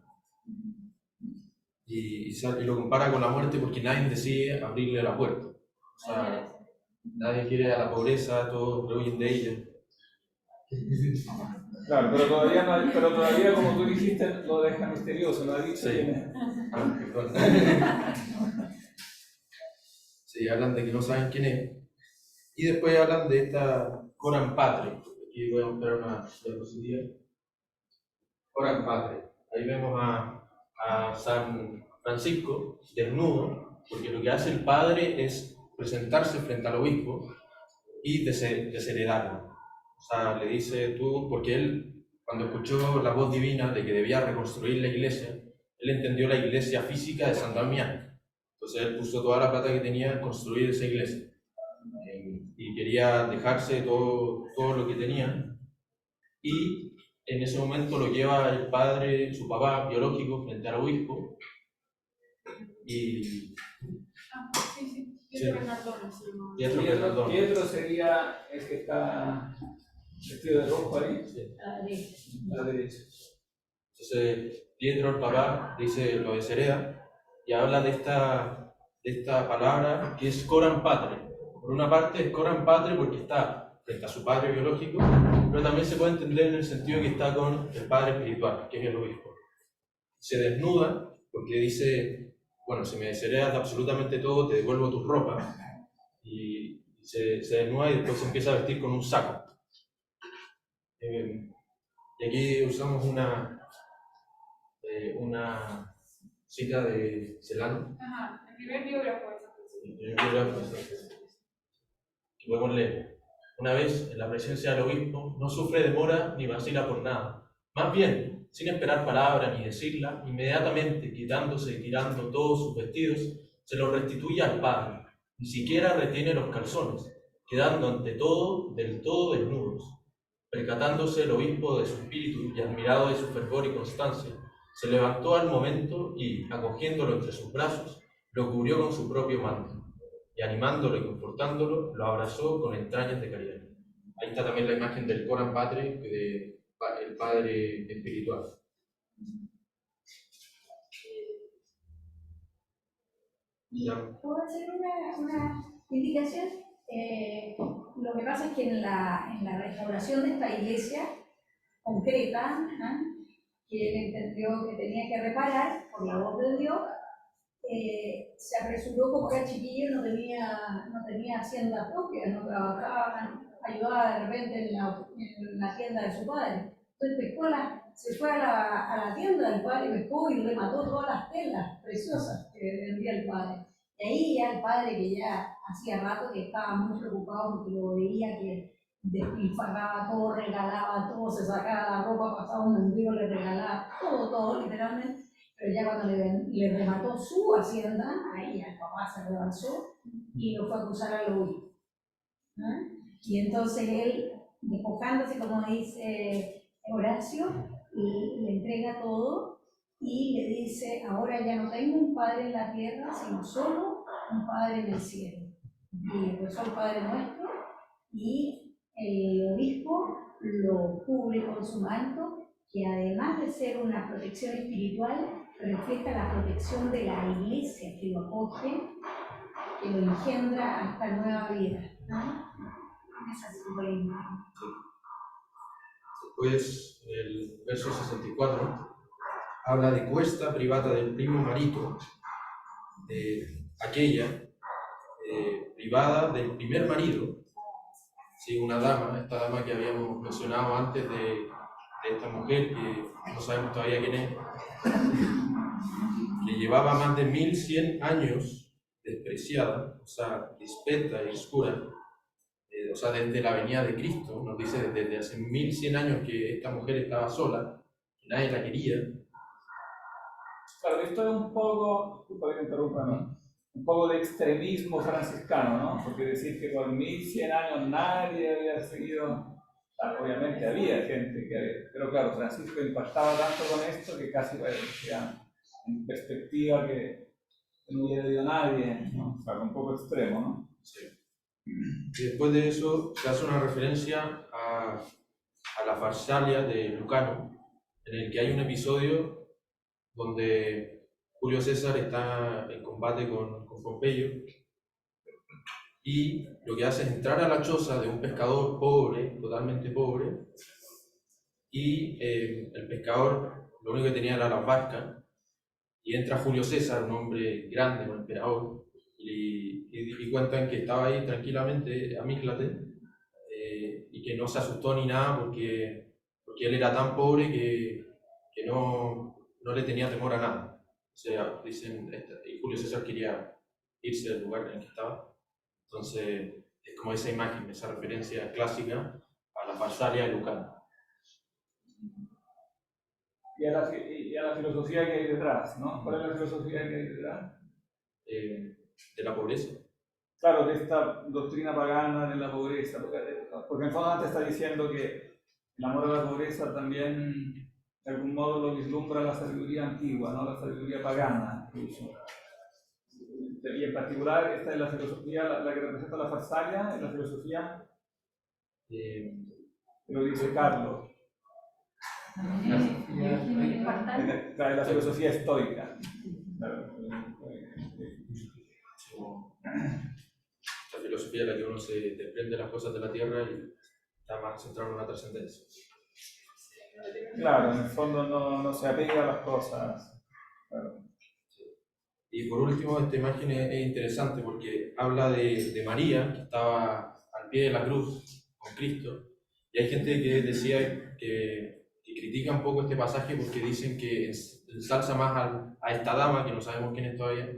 Speaker 3: Y lo compara con la muerte porque nadie decide abrirle la puerta. O sea, nadie quiere a la pobreza, todos rehuyen de ella.
Speaker 1: Claro, pero todavía, como tú dijiste, lo deja misterioso, no ha dicho quién es.
Speaker 3: Sí, hablan de que no saben quién es. Y después hablan de esta Coram Patri. Aquí voy a mostrar una diapositiva. Coram Patri. Ahí vemos a San Francisco desnudo, porque lo que hace el padre es presentarse frente al obispo y desheredarlo. O sea, le dice tú, porque él, cuando escuchó la voz divina de que debía reconstruir la iglesia, él entendió la iglesia física de San Damián. Entonces él puso toda la plata que tenía en construir esa iglesia. Y quería dejarse todo lo que tenía. Y en ese momento lo lleva el padre, su papá biológico, frente al obispo. Y...
Speaker 1: Pietro sería el que está vestido de rojo ahí.
Speaker 3: Sí.
Speaker 1: A la derecha.
Speaker 3: Entonces Pietro, el papá, dice, lo deshereda y habla de esta palabra que es coram patre. Por una parte es coram patre porque está frente a su padre biológico, pero también se puede entender en el sentido que está con el padre espiritual, que es el obispo. Se desnuda porque dice, bueno, si me desheredas de absolutamente todo, te devuelvo tus ropas, y se desnuda y después se empieza a vestir con un saco. Y aquí usamos una cita de Celano.
Speaker 2: Ajá, el primer biógrafo de San Francisco.
Speaker 3: El primer biógrafo de San Francisco. Que podemos leer. Una vez en la presencia del obispo, no sufre demora ni vacila por nada. Más bien, sin esperar palabra ni decirla, inmediatamente quitándose y tirando todos sus vestidos, se los restituye al padre. Ni siquiera retiene los calzones, quedando ante todo del todo desnudos. Percatándose el obispo de su espíritu y admirado de su fervor y constancia, se levantó al momento y, acogiéndolo entre sus brazos, lo cubrió con su propio manto, y animándolo y confortándolo, lo abrazó con entrañas de caridad. Ahí está también la imagen del coram patre, del padre espiritual.
Speaker 4: ¿Puedo hacer una indicación? Lo que pasa es que en la restauración de esta iglesia concreta, que él entendió que tenía que reparar por la voz de Dios, se apresuró, como era chiquillo, no tenía hacienda propia, no trabajaba, ayudaba de repente en la tienda de su padre. Entonces se fue a la tienda del padre, pescó y remató todas las telas preciosas que vendía el padre. Y ahí ya el padre, que ya hacía rato que estaba muy preocupado porque lo veía que despilfarraba todo, regalaba todo, se sacaba la ropa, pasaba un mendigo, le regalaba todo, literalmente. Pero ya cuando le remató su hacienda, ahí ya el papá se rebalsó y lo fue a acusar al obispo. Y entonces él, despojándose, como dice Horacio, le entrega todo y le dice: ahora ya no tengo un padre en la tierra, sino solo un padre en el cielo. Y rezó el Padre Nuestro y el obispo lo cubre con su manto, que además de ser una protección espiritual, refleja la protección de la iglesia que lo acoge, que lo engendra a esta nueva vida. Esa es súper importante.
Speaker 3: Después, el verso 64 habla de cuesta privata del primo marito, de aquella privada del primer marido, ¿sí? Una dama, esta dama que habíamos mencionado antes de esta mujer, que no sabemos todavía quién es, que llevaba más de 1100 años despreciada, o sea, dispeta y oscura, o sea, desde la venida de Cristo, nos dice desde hace 1100 años que esta mujer estaba sola, que nadie la quería.
Speaker 1: Claro, esto es un poco, disculpa que te interrumpa, ¿no? Un poco de extremismo franciscano, ¿no? Porque decir que por 1100 años nadie había seguido, obviamente había gente que, pero claro, Francisco impactaba tanto con esto que casi parecía en perspectiva que no hubiera ido nadie, ¿no? O sea, un poco extremo, ¿no?
Speaker 3: Sí. Y después de eso se hace una referencia a la Farsalia de Lucano, en el que hay un episodio donde Julio César está en combate con Pompeyo, y lo que hace es entrar a la choza de un pescador pobre, totalmente pobre, y el pescador lo único que tenía era la barca, y entra Julio César, un hombre grande, un emperador, y cuentan que estaba ahí tranquilamente, Amíclate, y que no se asustó ni nada porque él era tan pobre que no le tenía temor a nada. O sea, dicen, y Julio César quería irse del lugar en el que estaba. Entonces, es como esa imagen, esa referencia clásica a la Farsalia de Lucano.
Speaker 1: Y a la filosofía que hay detrás, ¿no? ¿Cuál es la filosofía que hay detrás?
Speaker 3: De la pobreza.
Speaker 1: Claro, de esta doctrina pagana de la pobreza, porque en el fondo antes está diciendo que el amor a la pobreza también de algún modo lo vislumbra la sabiduría antigua, ¿no? La sabiduría pagana, incluso. Y en particular, esta es la filosofía, la que representa la Farsalia, es la filosofía que lo dice Carlos. La filosofía estoica.
Speaker 3: Como esta filosofía en la que uno se desprende las cosas de la tierra y está más centrado en una trascendencia.
Speaker 1: Claro, en el fondo no se apega a las cosas. Claro.
Speaker 3: Y por último, esta imagen es interesante porque habla de María, que estaba al pie de la cruz con Cristo, y hay gente que decía que critica un poco este pasaje porque dicen que ensalza más a esta dama, que no sabemos quién es todavía,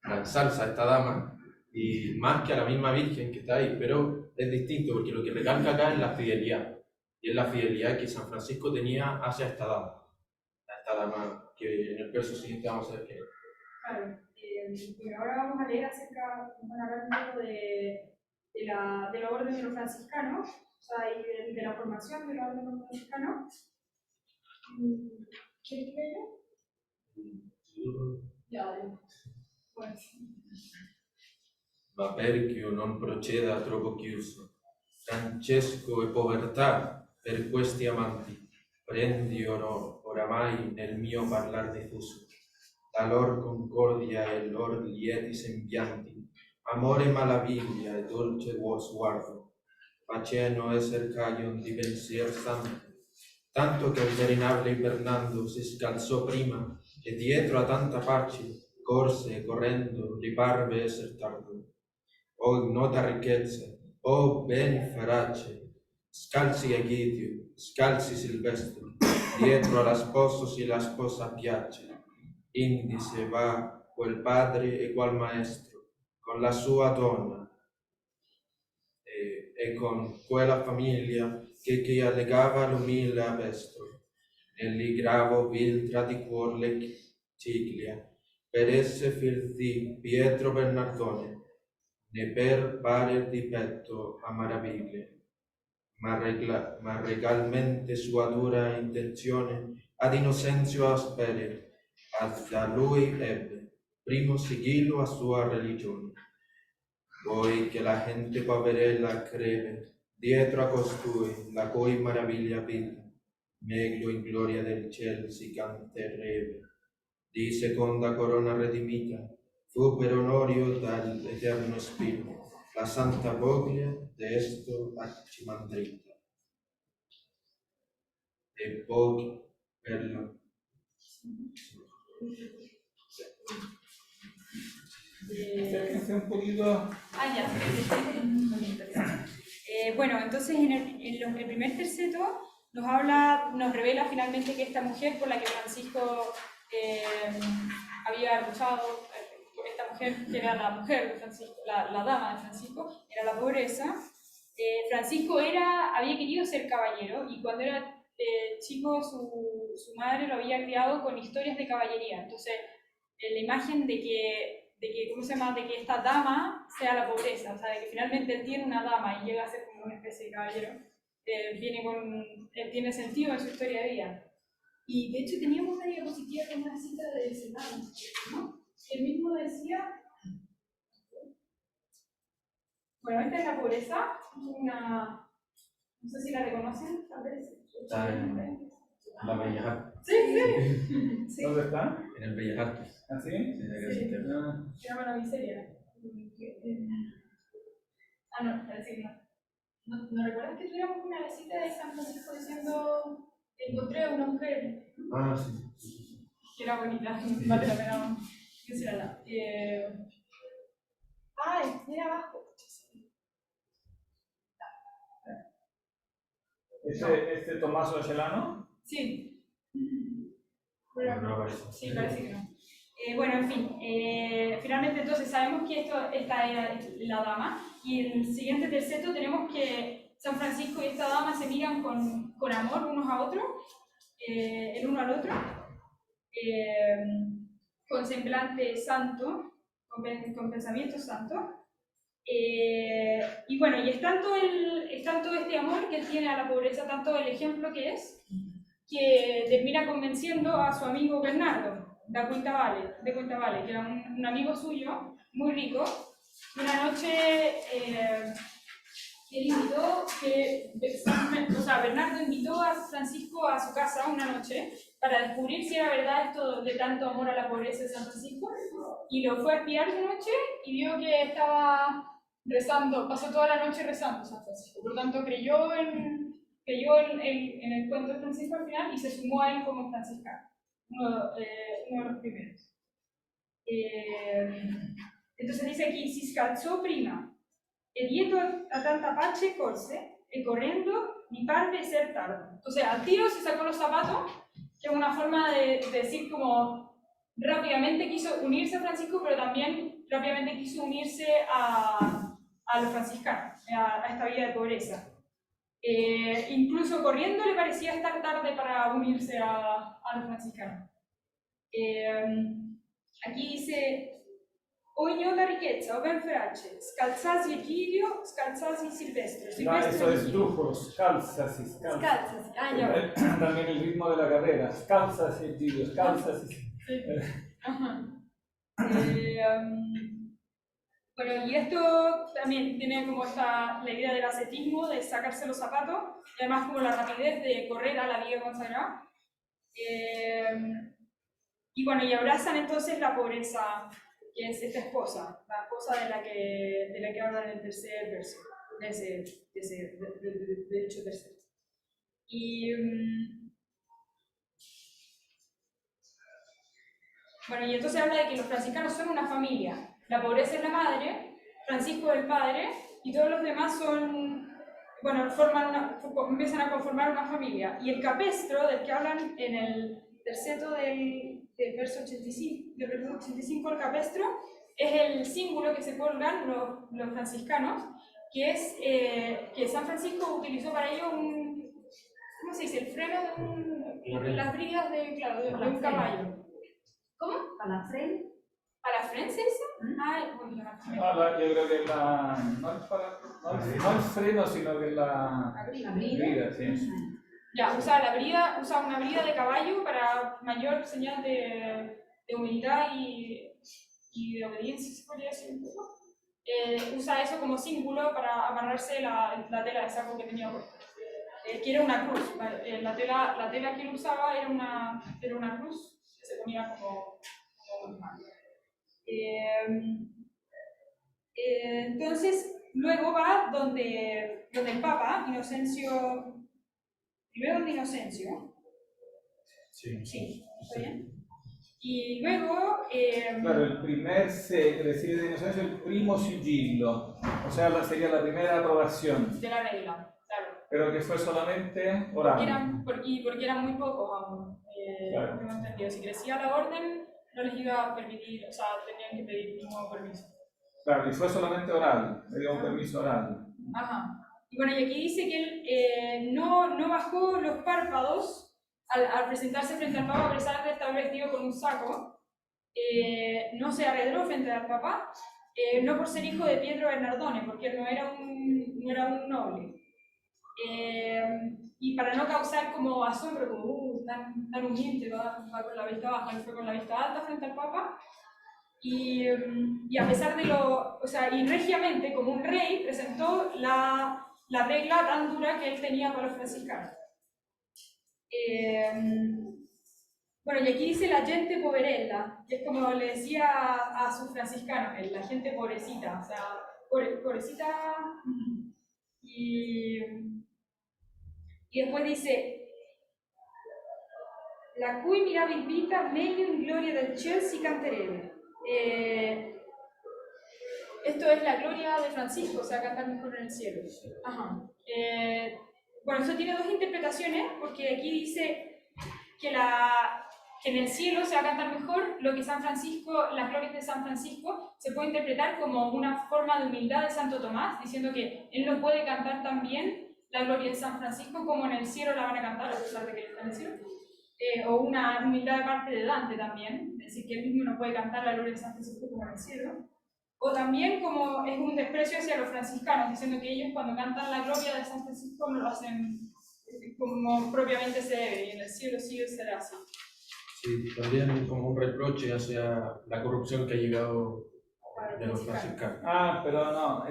Speaker 3: la ensalza a esta dama, y más que a la misma Virgen que está ahí, pero es distinto porque lo que recalca acá es la fidelidad, y es la fidelidad que San Francisco tenía hacia esta dama que en el verso siguiente vamos a ver quién es.
Speaker 2: Claro, bueno, ahora vamos a leer acerca, vamos a hablar un poco de la orden de los franciscanos, o sea, y de la formación de la orden de los franciscanos. ¿Quieres que lea? Ya, bueno.
Speaker 3: Ma perchio non proceda troppo chiuso, Francesco e povertà per questi amanti, prendi oramai nel mio parlar diffuso, la lor concordia e lor lieti sembianti, amore malaviglia e dolce sguardo, faceno esser caglion di pensier santo, tanto che il venerable Bernardo si scalzò prima e dietro a tanta pace corse e correndo gli parve esser tardo. O ignota ricchezza, o beni farace, scalzi Egidio, scalzi Silvestro, dietro alla sposo si la sposa piace, indi se va quel padre e qual maestro, con la sua donna, e con quella famiglia che allegava l'umile avestro, nel gravo vil di cuor le ciglia, per esse fil di Pietro Bernardone, ne per pare di petto a maraviglie, ma regalmente sua dura intenzione ad Innocenzio aspere, da lui ebbe primo sigillo a sua religione. Poi che la gente poverella creve, dietro a costui la cui maraviglia vita, meglio in gloria del cielo si canterreve. Di seconda corona redimita, fu per onorio dall'Eterno Spirito, la santa voglia de esto archimandrita. E poi per la...
Speaker 1: Acérquense un poquito.
Speaker 2: Ya. Bueno, entonces el primer terceto nos revela finalmente que esta mujer por la que Francisco había luchado, esta mujer que era la mujer de Francisco, la dama de Francisco, era la pobreza. Francisco había querido ser caballero y cuando era chico su madre lo había criado con historias de caballería. Entonces, la imagen de que ¿cómo se llama?, de que esta dama sea la pobreza, o sea, de que finalmente él tiene una dama y llega a ser como una especie de caballero, tiene sentido en su historia de vida. Y de hecho teníamos una diapositiva con una cita de Serrano, ¿no? Él mismo decía, bueno, esta es la pobreza, no sé si la reconocen, tal vez.
Speaker 3: Está en la Bellas Artes.
Speaker 2: Sí.
Speaker 1: ¿Dónde está?
Speaker 3: En el Bellas Artes.
Speaker 1: ¿Ah, sí?
Speaker 2: Sí. Se llama La Miseria. No, parece que no. ¿No recuerdas que tuviéramos una visita de San Francisco diciendo encontré a una mujer?
Speaker 3: Ah, sí.
Speaker 2: Que era bonita, vale la pena mencionarla. Mira abajo.
Speaker 1: ¿Este Tommaso de Celano?
Speaker 2: Sí.
Speaker 3: Bueno, no aparece.
Speaker 2: Sí, parece que no. Bueno, en fin, finalmente entonces sabemos que esta era la dama y el siguiente terceto tenemos que San Francisco y esta dama se miran con amor unos a otros, el uno al otro, con semblante santo, con pensamiento santo. Y bueno, y es tanto este amor que él tiene a la pobreza, tanto el ejemplo que es, que termina convenciendo a su amigo Bernardo de Cuenta Vale, que era un amigo suyo, muy rico. Una noche él invitó, Bernardo invitó a Francisco a su casa una noche para descubrir si era verdad esto de tanto amor a la pobreza de San Francisco, y lo fue a espiar de noche y vio que estaba rezando, pasó toda la noche rezando San Francisco, por lo tanto creyó en el cuento de Francisco al final y se sumó a él como franciscano, uno de los primeros. Entonces dice aquí, si scalzò prima, e dietro a tanta pace corse, e correndo mi parve ser tardo. Entonces al tiro se sacó los zapatos, que es una forma de decir como rápidamente quiso unirse a Francisco, pero también rápidamente quiso unirse a los franciscanos, a esta vida de pobreza. Incluso corriendo le parecía estar tarde para unirse a los franciscanos. Aquí dice, o ignota ricchezza, o ben ferace, scalzasi Egidio, scalzasi Silvestro.
Speaker 1: No, eso es Drújulos, calzasi,
Speaker 2: Scalzasi, ya.
Speaker 1: También el ritmo de la carrera, calzasi Egidio, calzasi.
Speaker 2: Ajá. Bueno, y esto también tiene como la idea del ascetismo, de sacarse los zapatos, y además como la rapidez de correr a la vida consagrada. Y bueno, y abrazan entonces la pobreza, que es esta esposa, la esposa de la que habla en el tercer verso, de hecho tercero. Y bueno, y entonces habla de que los franciscanos son una familia. La pobreza es la madre, Francisco es el padre, y todos los demás empiezan a conformar una familia. Y el capestro, del que hablan en el terceto del verso 85, el capestro, es el símbolo que se colgan los franciscanos, que es que San Francisco utilizó para ello ¿cómo se dice? El freno de las bridas de un caballo. ¿Cómo?
Speaker 4: Palafrén.
Speaker 2: ¿Palafrén se dice?
Speaker 1: Yo creo que no el freno, sino que la brida, sí.
Speaker 2: Ya, usa una brida de caballo para mayor señal de humildad y de obediencia, se podría decir un poco. Usa eso como símbolo para amarrarse la tela de saco que tenía puesta. Que era una cruz. La tela que él usaba era una cruz que se ponía como un manto. Entonces, luego va donde el Papa, Inocencio. Primero donde Inocencio. Sí, ¿está bien? Y luego.
Speaker 1: Claro, el primer se recibe de Inocencio el primo sigillo, o sea, sería la primera aprobación.
Speaker 2: De la regla, claro.
Speaker 1: Pero que fue solamente oral.
Speaker 2: Porque eran muy pocos aún.
Speaker 1: Claro.
Speaker 2: No entendido. Si crecía la orden, no les iba a permitir, o sea, tenían que pedir un nuevo permiso.
Speaker 1: Claro, y fue solamente oral, le dio un permiso oral.
Speaker 2: Ajá. Y bueno, y aquí dice que él no bajó los párpados al presentarse frente al Papa, a pesar de estar vestido con un saco. No se arredró frente al Papa, no por ser hijo de Pietro Bernardone, porque él no era un noble. Y para no causar como asombro, como tan humilde, va con la vista baja, él fue con la vista alta frente al Papa. Y a pesar de y regiamente, como un rey, presentó la regla tan dura que él tenía para los franciscanos. Bueno, y aquí dice la gente poverella, que es como le decía a sus franciscanos, la gente pobrecita, o sea, pobrecita. Y después dice, la cui mirabil vita meglio in gloria del ciel si canterete. Esto es la gloria de Francisco, o sea, cantar mejor en el cielo. Ajá. Bueno, eso tiene dos interpretaciones, porque aquí dice que en el cielo se va a cantar mejor lo que San Francisco, las glorias de San Francisco, se puede interpretar como una forma de humildad de Santo Tomás, diciendo que él no puede cantar tan bien la gloria de San Francisco como en el cielo la van a cantar, a pesar de que él está en el cielo. O una humildad de parte de Dante también, es decir, que él mismo no puede cantar la gloria de San Francisco como en el cielo. O también como es un desprecio hacia los franciscanos, diciendo que ellos cuando cantan la gloria de San Francisco no lo hacen como propiamente se debe, y en el cielo sí será así.
Speaker 3: Sí, también como un reproche hacia la corrupción que ha llegado
Speaker 2: los
Speaker 3: de los
Speaker 2: franciscanos.
Speaker 3: franciscanos.
Speaker 1: Pero no,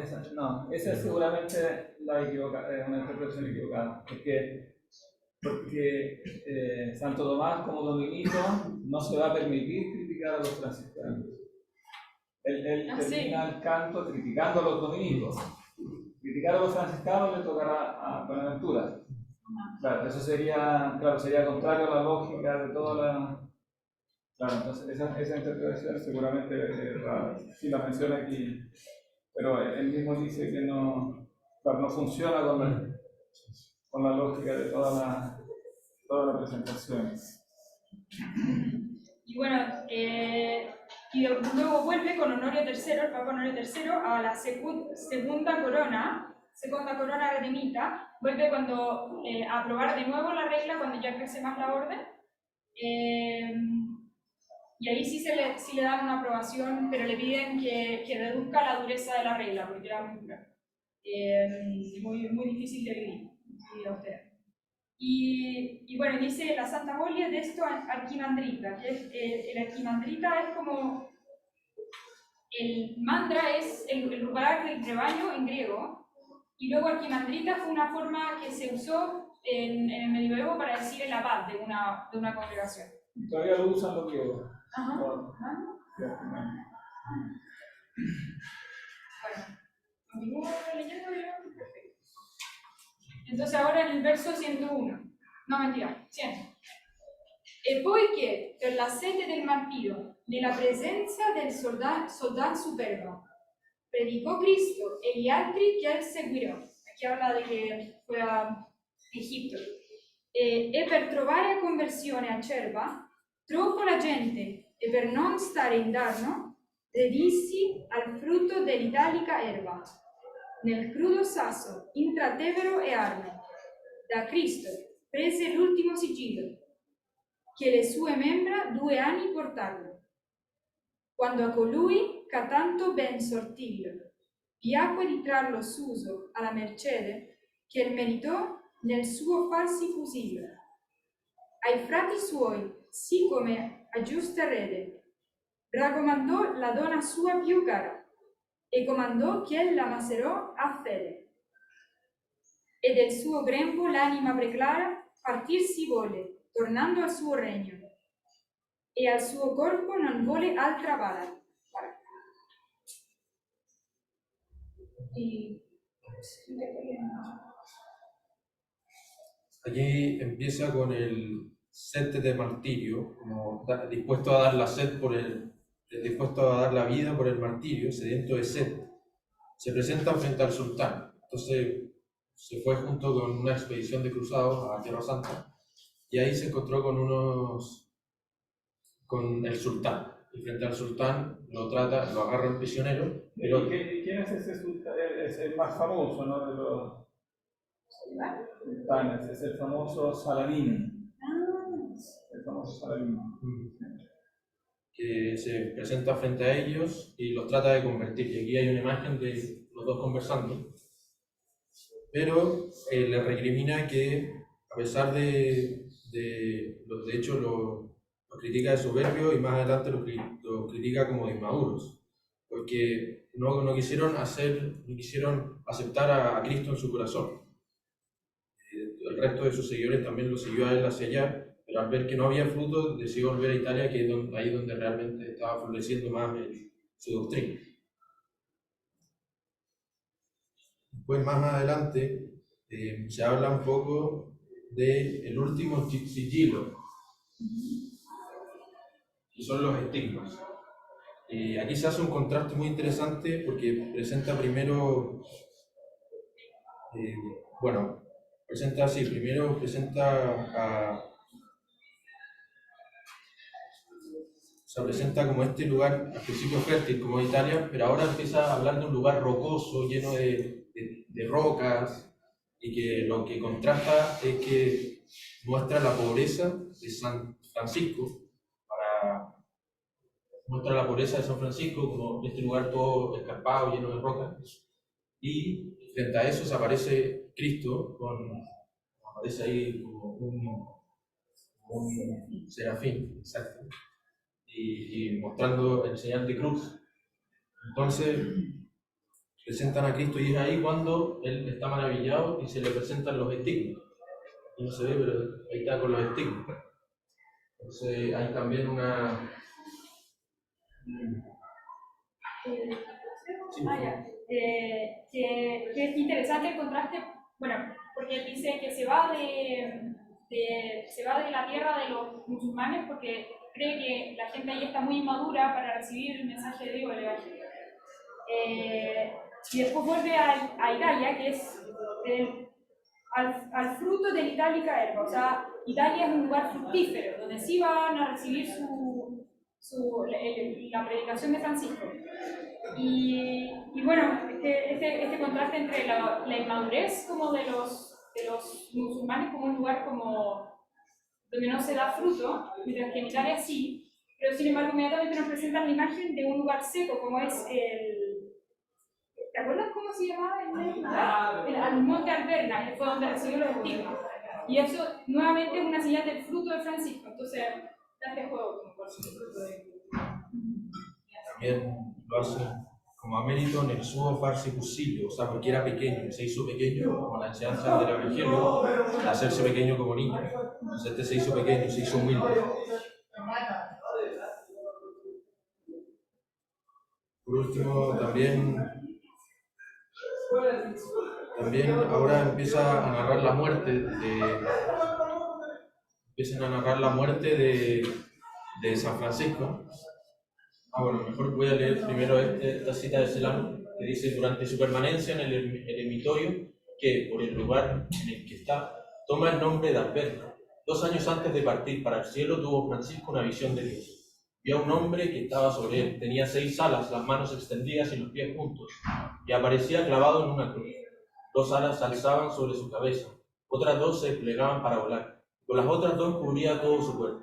Speaker 1: esa es seguramente una interpretación equivocada. Porque Santo Tomás, como dominico, no se va a permitir criticar a los franciscanos. Él termina el canto criticando a los dominicos. Criticar a los franciscanos le tocará a Buenaventura. Claro, eso sería contrario a la lógica de toda la... Claro, entonces esa interpretación seguramente sí la menciona aquí, pero él mismo dice que no funciona con la lógica de toda la presentación.
Speaker 2: Y bueno, y luego vuelve con Honorio III, el Papa Honorio III, a la segunda corona redimita, vuelve cuando a aprobar de nuevo la regla, cuando ya crece más la orden, y ahí sí le dan una aprobación, pero le piden que reduzca la dureza de la regla, porque era muy dura, muy difícil de vivir, muy austera. Y bueno, dice la Santa Biblia de esto arquimandrita, que es, el arquimandrita es como, el mandra es el lugar del rebaño en griego, y luego arquimandrita fue una forma que se usó en el medioevo para decir el abad de una congregación.
Speaker 1: Todavía lo usan los griegos.
Speaker 2: Ajá.
Speaker 1: Bueno,
Speaker 2: continúo leyendo. Perfecto. Entonces ahora en el verso 101. No, mentira, 100. E poiché per la sete del martirio, nella presenza del soldato superbo, predicó Cristo e gli altri che él seguirò. Aquí habla de que fue a Egipto. E per trovare conversione acerba, troppo la gente, e per non stare indarno, redissi al frutto dell'italica erba, nel crudo sasso, intratevero e arno. Da Cristo prese l'ultimo sigillo, che le sue membra 2 anni portarono. Quando a colui, che tanto ben sortiglio, piacque di trarlo suso alla mercede, che il meritò nel suo farsi fusillo. Ai frati suoi, sì come a giusta rede, raccomandò la donna sua più cara, e comandò che la macerò a fede. E del suo grembo l'anima preclara partir si volle, tornando al suo regno, e al suo corpo non volle altra bala.
Speaker 3: Allí empieza con el sed de martirio, como dispuesto a dar la sed dispuesto a dar la vida por el martirio, sediento de sed. Se presenta frente al sultán. Entonces se fue junto con una expedición de cruzados a Tierra Santa y ahí se encontró con el sultán. Y frente al sultán lo agarran prisionero. Pero
Speaker 1: ¿Quién es ese sultán? Es el más famoso, ¿no? De los sultanes, es el famoso Saladín. El famoso Saladín.
Speaker 3: Que se presenta frente a ellos y los trata de convertir. Y aquí hay una imagen de los dos conversando. Pero le recrimina que, a pesar de hecho, lo critica de soberbio y más adelante lo critica como de inmaduros, porque no quisieron aceptar a Cristo en su corazón. El resto de sus seguidores también lo siguió a él hacia allá, pero al ver que no había fruto, decidió volver a Italia, que es ahí donde realmente estaba floreciendo más su doctrina. Después, más adelante, se habla un poco del último sigilo, que son los estigmas. Aquí se hace un contraste muy interesante porque presenta primero, presenta como este lugar al principio fértil como Italia, pero ahora empieza a hablar de un lugar rocoso, lleno de rocas, y que lo que contrasta es que muestra la pobreza de San Francisco, muestra la pobreza de San Francisco como este lugar todo escarpado, lleno de rocas, y frente a eso se aparece Cristo, aparece ahí como un serafín, exacto, y mostrando el señal de cruz, Entonces presentan a Cristo y es ahí cuando él está maravillado y se le presentan los estigmas. Y no se ve, pero ahí está con los estigmas. Entonces hay también una...
Speaker 2: que es interesante el contraste, bueno, porque él dice que se va de la tierra de los musulmanes porque cree que la gente ahí está muy inmadura para recibir el mensaje de Dios, el Evangelio. Y después vuelve a Italia, que es al fruto del Italica Erba. O sea, Italia es un lugar fructífero, donde sí van a recibir la predicación de Francisco. Y bueno, este contraste entre la inmadurez como de los musulmanes como un lugar como donde no se da fruto, mientras que en Italia sí, pero sin embargo inmediatamente nos presentan la imagen de un lugar seco como es ¿te acuerdas cómo se llamaba el monte Alberna, que fue donde recibió los estigmas? Y eso nuevamente es una señal del fruto de Francisco, entonces da este juego como por el fruto de...
Speaker 3: También lo hace como a mérito nel suo farsi possibile, o sea, porque era pequeño, se hizo pequeño, como la enseñanza del Evangelio, de hacerse pequeño como niño. Entonces este se hizo pequeño, se hizo humilde. Por último, también ahora empieza a narrar la muerte de San Francisco. Bueno, mejor voy a leer primero esta cita de Celano, que dice: durante su permanencia en el eremitorio, que por el lugar en el que está, toma el nombre de Alberna. 2 años antes de partir para el cielo, tuvo Francisco una visión de Dios. Vio a un hombre que estaba sobre él, tenía 6 alas, las manos extendidas y los pies juntos, y aparecía clavado en una cruz. 2 alas se alzaban sobre su cabeza, otras 2 se desplegaban para volar, con las otras 2 cubría todo su cuerpo.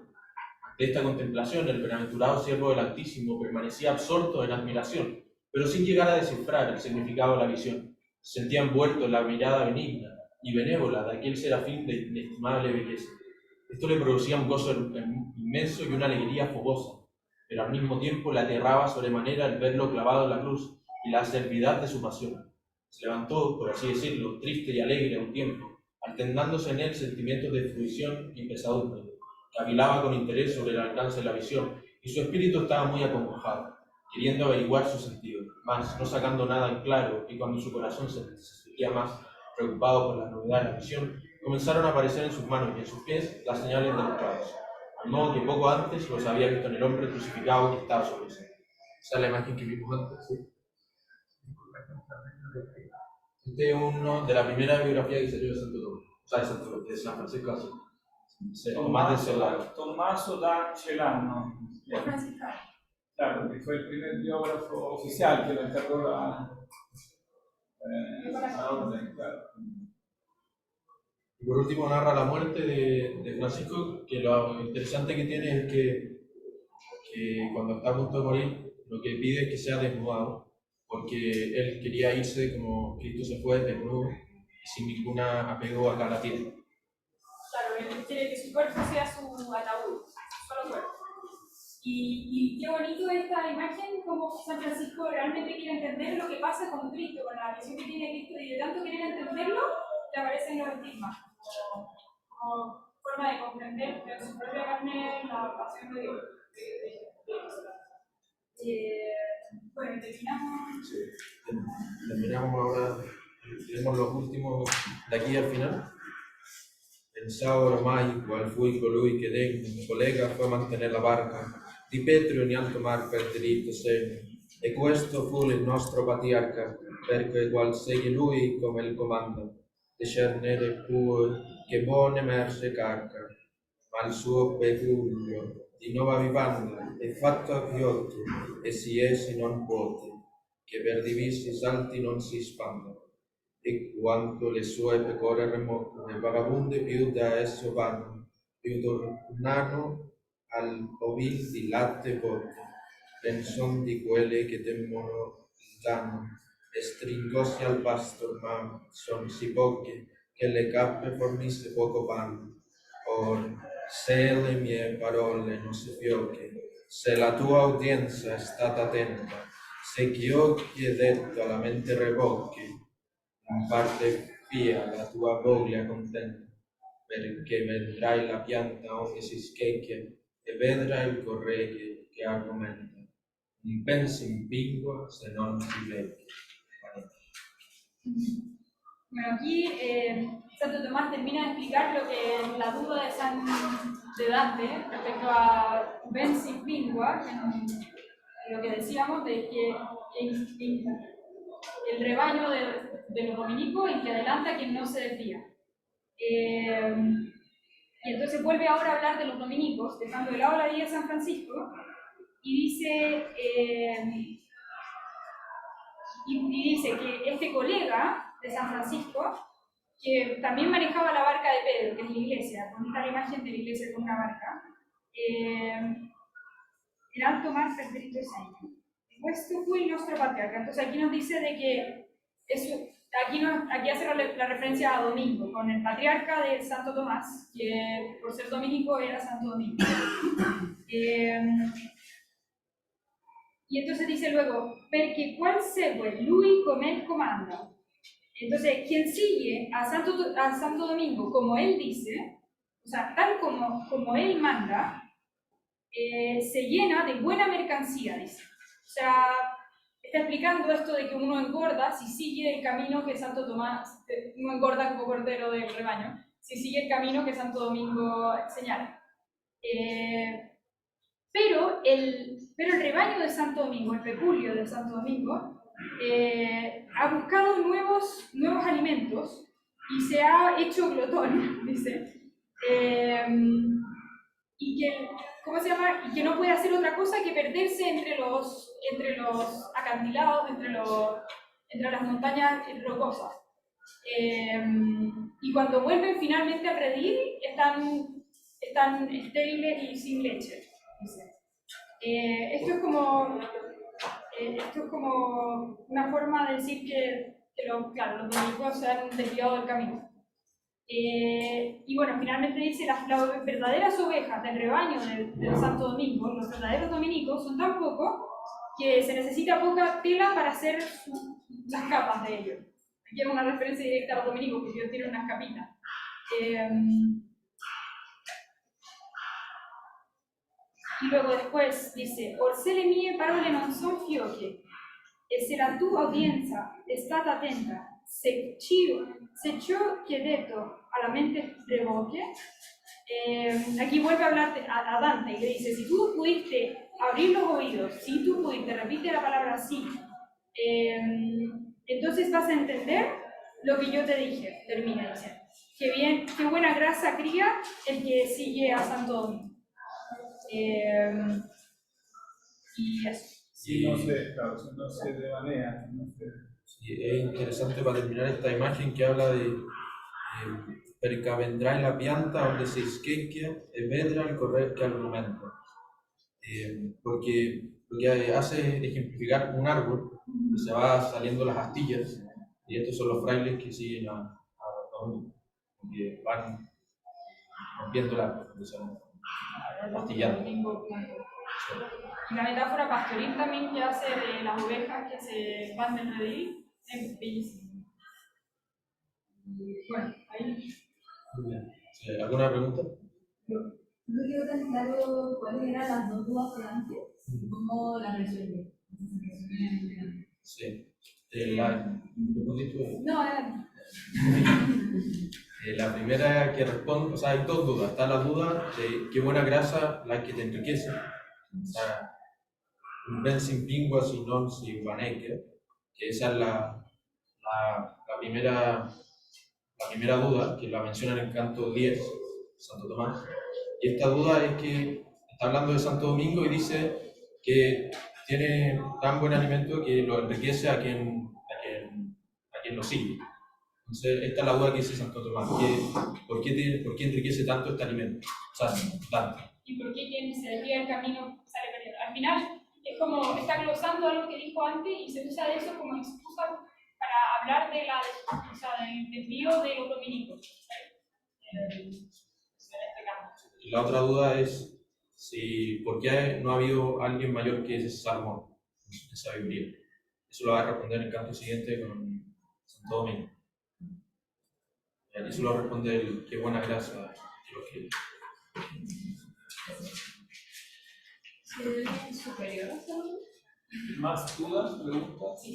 Speaker 3: De esta contemplación, el bienaventurado siervo del Altísimo permanecía absorto en admiración, pero sin llegar a descifrar el significado de la visión. Se sentía envuelto en la mirada benigna y benévola de aquel serafín de inestimable belleza. Esto le producía un gozo inmenso y una alegría fogosa, pero al mismo tiempo le aterraba sobremanera el verlo clavado en la cruz y la acervidad de su pasión. Se levantó, por así decirlo, triste y alegre a un tiempo, alternándose en él sentimientos de fruición y pesadumbre. Cavilaba con interés sobre el alcance de la visión, y su espíritu estaba muy acongojado, queriendo averiguar su sentido, mas no sacando nada en claro, y cuando su corazón se sentía más preocupado por la novedad de la visión, comenzaron a aparecer en sus manos y en sus pies las señales de los clavos, al modo que poco antes los había visto en el hombre crucificado que estaba sobre sí. Esa es la imagen que vimos antes, ¿sí? Este es uno de la primera biografía que salió de Santo Tomás, o sea, de San Francisco así.
Speaker 1: Tommaso da Celano. Claro, que fue el primer biógrafo oficial que lo encargó la orden, claro.
Speaker 3: Y por último narra la muerte de Francisco, que lo interesante que tiene es que cuando está a punto de morir, lo que pide es que sea desnudado, porque él quería irse como Cristo se fue, desnudo, sin ningún apego acá a la tierra.
Speaker 2: Claro, él quiere que su cuerpo sea su ataúd, solo cuerpo. Y qué bonito esta imagen, como San Francisco realmente quiere entender lo que pasa con Cristo, con la visión que tiene Cristo, y de tanto querer entenderlo, le aparecen los estigmas, como forma de comprender en su propia carne la pasión de Dios. Bueno, terminamos.
Speaker 3: Sí. Terminamos ahora, tenemos los últimos de aquí al final. Pensavo ormai qual fui colui che degno collega fu a mantenere la barca di Petro in alto mar per diritto segno, e questo fu il nostro patriarca, perché qual segui lui come il comanda, discernere pure che buone merce carca, ma il suo peculio di nuova vivanda è fatto a chiotti, e si essi non vuoti, che per divisi salti non si spandano. E quanto le sue pecore remote, vagabonde più da esso vanno, più tornano al ovil di latte botte, penson di quelle che temono il danno, e stringossi al pasto, ma son sì poche, che le cappe fornisse poco panno. Or, se le mie parole non si fioche, se la tua udienza è stata attenta, se che occhi e detto alla mente revocchi, in parte fia la tua voglia contenta, perché vedrai la pianta onde si schecchia e vedrai il corregge che argomenta. Non pensi in pingua se non si vecchia.
Speaker 2: Bueno, aquí Santo Tomás termina de explicar lo que la duda de Dante respecto a Bensi Pingua, lo que decíamos de que el rebaño de los dominicos y que adelanta quien no se desvía. Y entonces vuelve ahora a hablar de los dominicos, dejando de lado la vida de San Francisco, y dice que este colega de San Francisco, que también manejaba la barca de Pedro, que es la iglesia, con esta imagen de la iglesia con una barca, era Tomás Federico Sainz. Questo fue el nuestro patriarca. Entonces aquí nos dice de que aquí hace la referencia a Domingo, con el patriarca de Santo Tomás, que por ser dominico era Santo Domingo. Y entonces dice luego, perché qual segue lui come él comanda. Entonces, quien sigue a Santo Domingo como él dice, o sea, tal como él manda, se llena de buena mercancía, dice. O sea, está explicando esto de que uno engorda si sigue el camino que Santo Tomás, uno engorda como cordero del rebaño, si sigue el camino que Santo Domingo señala. Pero el rebaño de Santo Domingo, el peculio de Santo Domingo, ha buscado nuevos alimentos y se ha hecho glotón, dice, y que, ¿cómo se llama? Y que no puede hacer otra cosa que perderse entre los acantilados, entre las montañas rocosas. Y cuando vuelven finalmente al redil, están estériles y sin leche, dice. Esto es como una forma de decir que los dominicos se han desviado del camino. Y bueno, finalmente dice, las verdaderas ovejas del rebaño del Santo Domingo, los verdaderos dominicos, son tan pocos que se necesita poca tela para hacer las capas de ellos. Aquí hay una referencia directa a los dominicos, porque ellos tienen unas capitas. Y luego después dice, Orse le mie parole non son fioche, e se la tua audiencia está atenta, se ciò che detto a la mente revoque. Aquí vuelve a hablar a Dante y le dice, si tú pudiste abrir los oídos, si tú pudiste, repite la palabra sí, entonces vas a entender lo que yo te dije, termina diciendo. Qué buena grasa cría el que sigue a Santo Domingo. Y eso.
Speaker 1: Sí, no sé, claro, no se devanea.
Speaker 3: Sí, es interesante para terminar esta imagen que habla de perché vendrá en la pianta donde se schecchia e vedrà il corretto argomento. Porque lo que hace es ejemplificar un árbol que se va saliendo las astillas, y estos son los frailes que siguen a Domingo, que van rompiendo el árbol, astillando.
Speaker 2: Y la metáfora pastoril también que hace de las ovejas que se van del redil es bellísima. Bueno, ahí.
Speaker 3: Muy bien. ¿Alguna pregunta?
Speaker 5: No quedó tan claro cuáles eran las dos dudas de antes, cómo las resuelve.
Speaker 3: Sí.
Speaker 2: No, era.
Speaker 3: La primera que responde, o sea, hay dos dudas. Está la duda de qué buena grasa la que te enriquece. O sea, un ben sin pingua, si non si vaneque, que esa es la primera duda, que la menciona en el canto 10, Santo Tomás. Y esta duda es que está hablando de Santo Domingo y dice que tiene tan buen alimento que lo enriquece a quien lo sigue. Entonces, esta es la duda que dice Santo Tomás, ¿por qué enriquece tanto este alimento? O sea, tanto.
Speaker 2: ¿Y por qué quien se desvía del camino sale perdiendo? Al final, es como está glosando algo que dijo antes y se usa de eso como excusa para hablar del desvío de los dominicos.
Speaker 3: Y la otra duda es por qué no ha habido alguien mayor que ese Salomón. en sabiduría. Eso lo va a responder en el canto siguiente con Santo Domingo. Y aquí solo responde el qué buena gracia que lo quiere.
Speaker 5: ¿Superior a todo?
Speaker 1: ¿Más dudas, preguntas?
Speaker 3: Sí.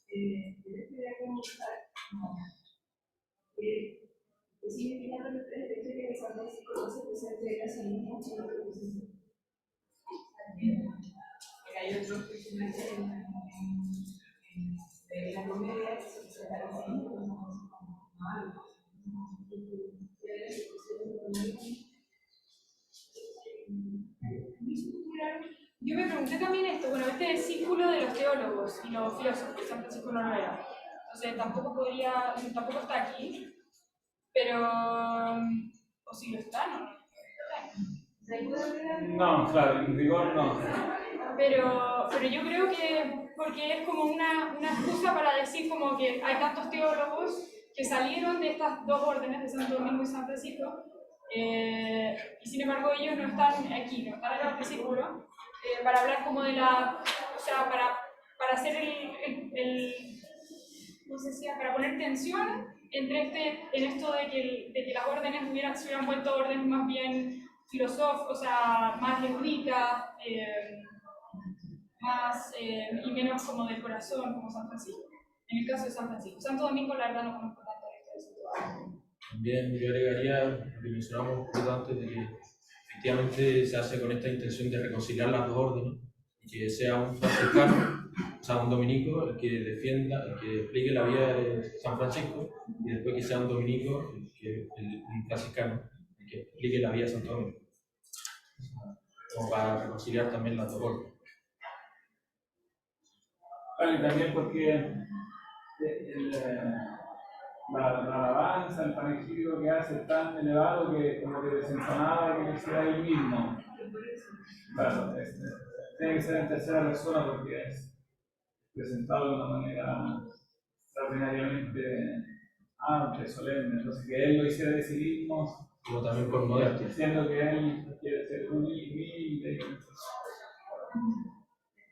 Speaker 5: Yo les quería preguntar, ¿qué significa para ustedes el hecho de que San Francisco no se presente a sí mismo como representante? Hay otros personajes en la comedia que se presentan así como malos.
Speaker 2: Yo me pregunté también esto, bueno, este es el círculo de los teólogos y los filósofos, San Francisco no lo era. Entonces tampoco está aquí, pero, o si lo está, no.
Speaker 1: No, claro, en rigor no.
Speaker 2: Pero yo creo que, porque es como una excusa para decir como que hay tantos teólogos que salieron de estas dos órdenes de Santo Domingo y San Francisco, y sin embargo ellos no están aquí, no están en el círculo, para hablar como de la, o sea, para hacer no sé si, para poner tensión entre en esto de que las órdenes se hubieran vuelto órdenes más bien filosóficas, o sea, más eruditas, y menos como del corazón, como San Francisco. En el caso de San Francisco. Santo Domingo, la verdad, no conozco tanto la historia de Santo Domingo.
Speaker 3: También yo agregaría lo que mencionamos un poco antes, de que efectivamente se hace con esta intención de reconciliar las dos órdenes y que sea un franciscano, o sea, un dominico, el que defienda, el que explique la vida de San Francisco, y después que sea un dominico, un franciscano, el que explique la vida de Santo Domingo. Como para reconciliar también las dos órdenes.
Speaker 1: Claro, y también porque la alabanza, el panegírico que hace es tan elevado que como que desentonaba que sea él mismo. Claro, tiene que ser en tercera persona porque es presentado de una manera extraordinariamente amplia, solemne. Entonces, que él lo hiciera de sí mismo,
Speaker 3: Como también por modestia.
Speaker 1: diciendo que él quiere ser humilde.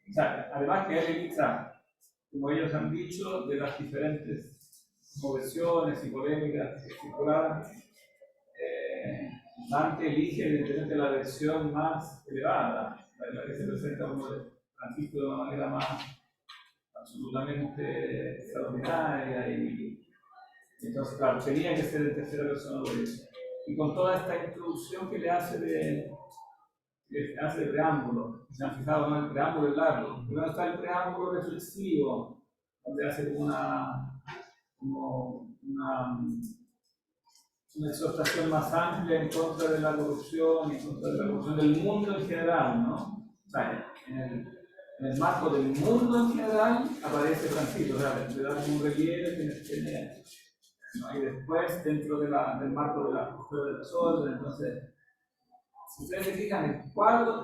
Speaker 1: O sea, además que él quizá, como ellos han dicho, de las diferentes versiones y polémicas que circulaban, Dante elige evidentemente la versión más elevada, la que se presenta como de Francisco de una manera más absolutamente extraordinaria, y entonces, claro, tenía que ser en tercera persona por eso. Y con toda esta introducción que le hace de preámbulo, se han fijado, ¿no? El preámbulo es largo. Primero está el preámbulo reflexivo, donde hace una exhortación más amplia en contra de la corrupción y en contra de la corrupción del mundo en general, ¿no? O sea, en el marco del mundo en general aparece Francisco, o sea, le da un relieve que tiene, ¿no? Y después, dentro del marco de la postura de las órdenes, entonces, si ustedes se fijan, el cuadro,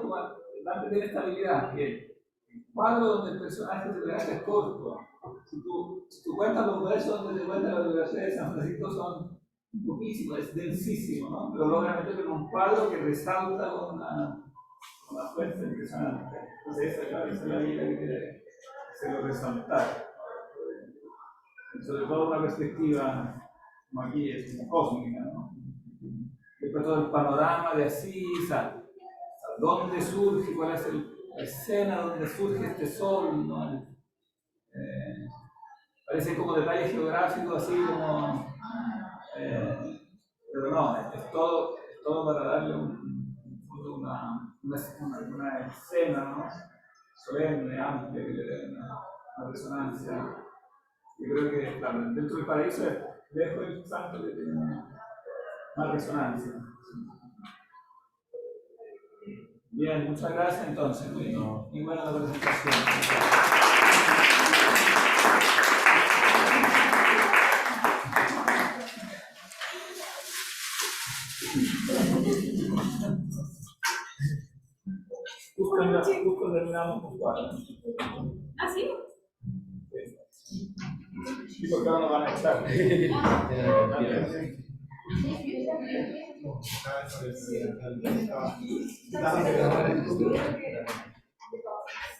Speaker 1: Dante tiene esta habilidad, que el cuadro donde el personaje se le hace corto. Si tú cuentas los versos donde te cuenta la biografía de San Francisco, son poquísimos, es densísimo, ¿no? Pero logra meterlo en un cuadro que resalta con una fuerza impresionante. Entonces, esa es la vida que quiere hacerlo resaltar. Sobre todo una perspectiva, como aquí, es como cósmica, ¿no? Después todo el panorama de Asís, dónde surge, cuál es la escena donde surge este sol, ¿no? Parece como detalles geográficos, así como. Pero no, es todo para darle una escena, ¿no? Solemne, amplia, que le dé una resonancia. Yo creo que, claro, dentro del paraíso es lejos del santo que tiene una resonancia. Bien, muchas gracias entonces. Muy buena la presentación. Justo terminamos con 4.
Speaker 2: ¿Ah, sí?
Speaker 1: Sí, porque ahora nos van a echar.
Speaker 6: Gracias.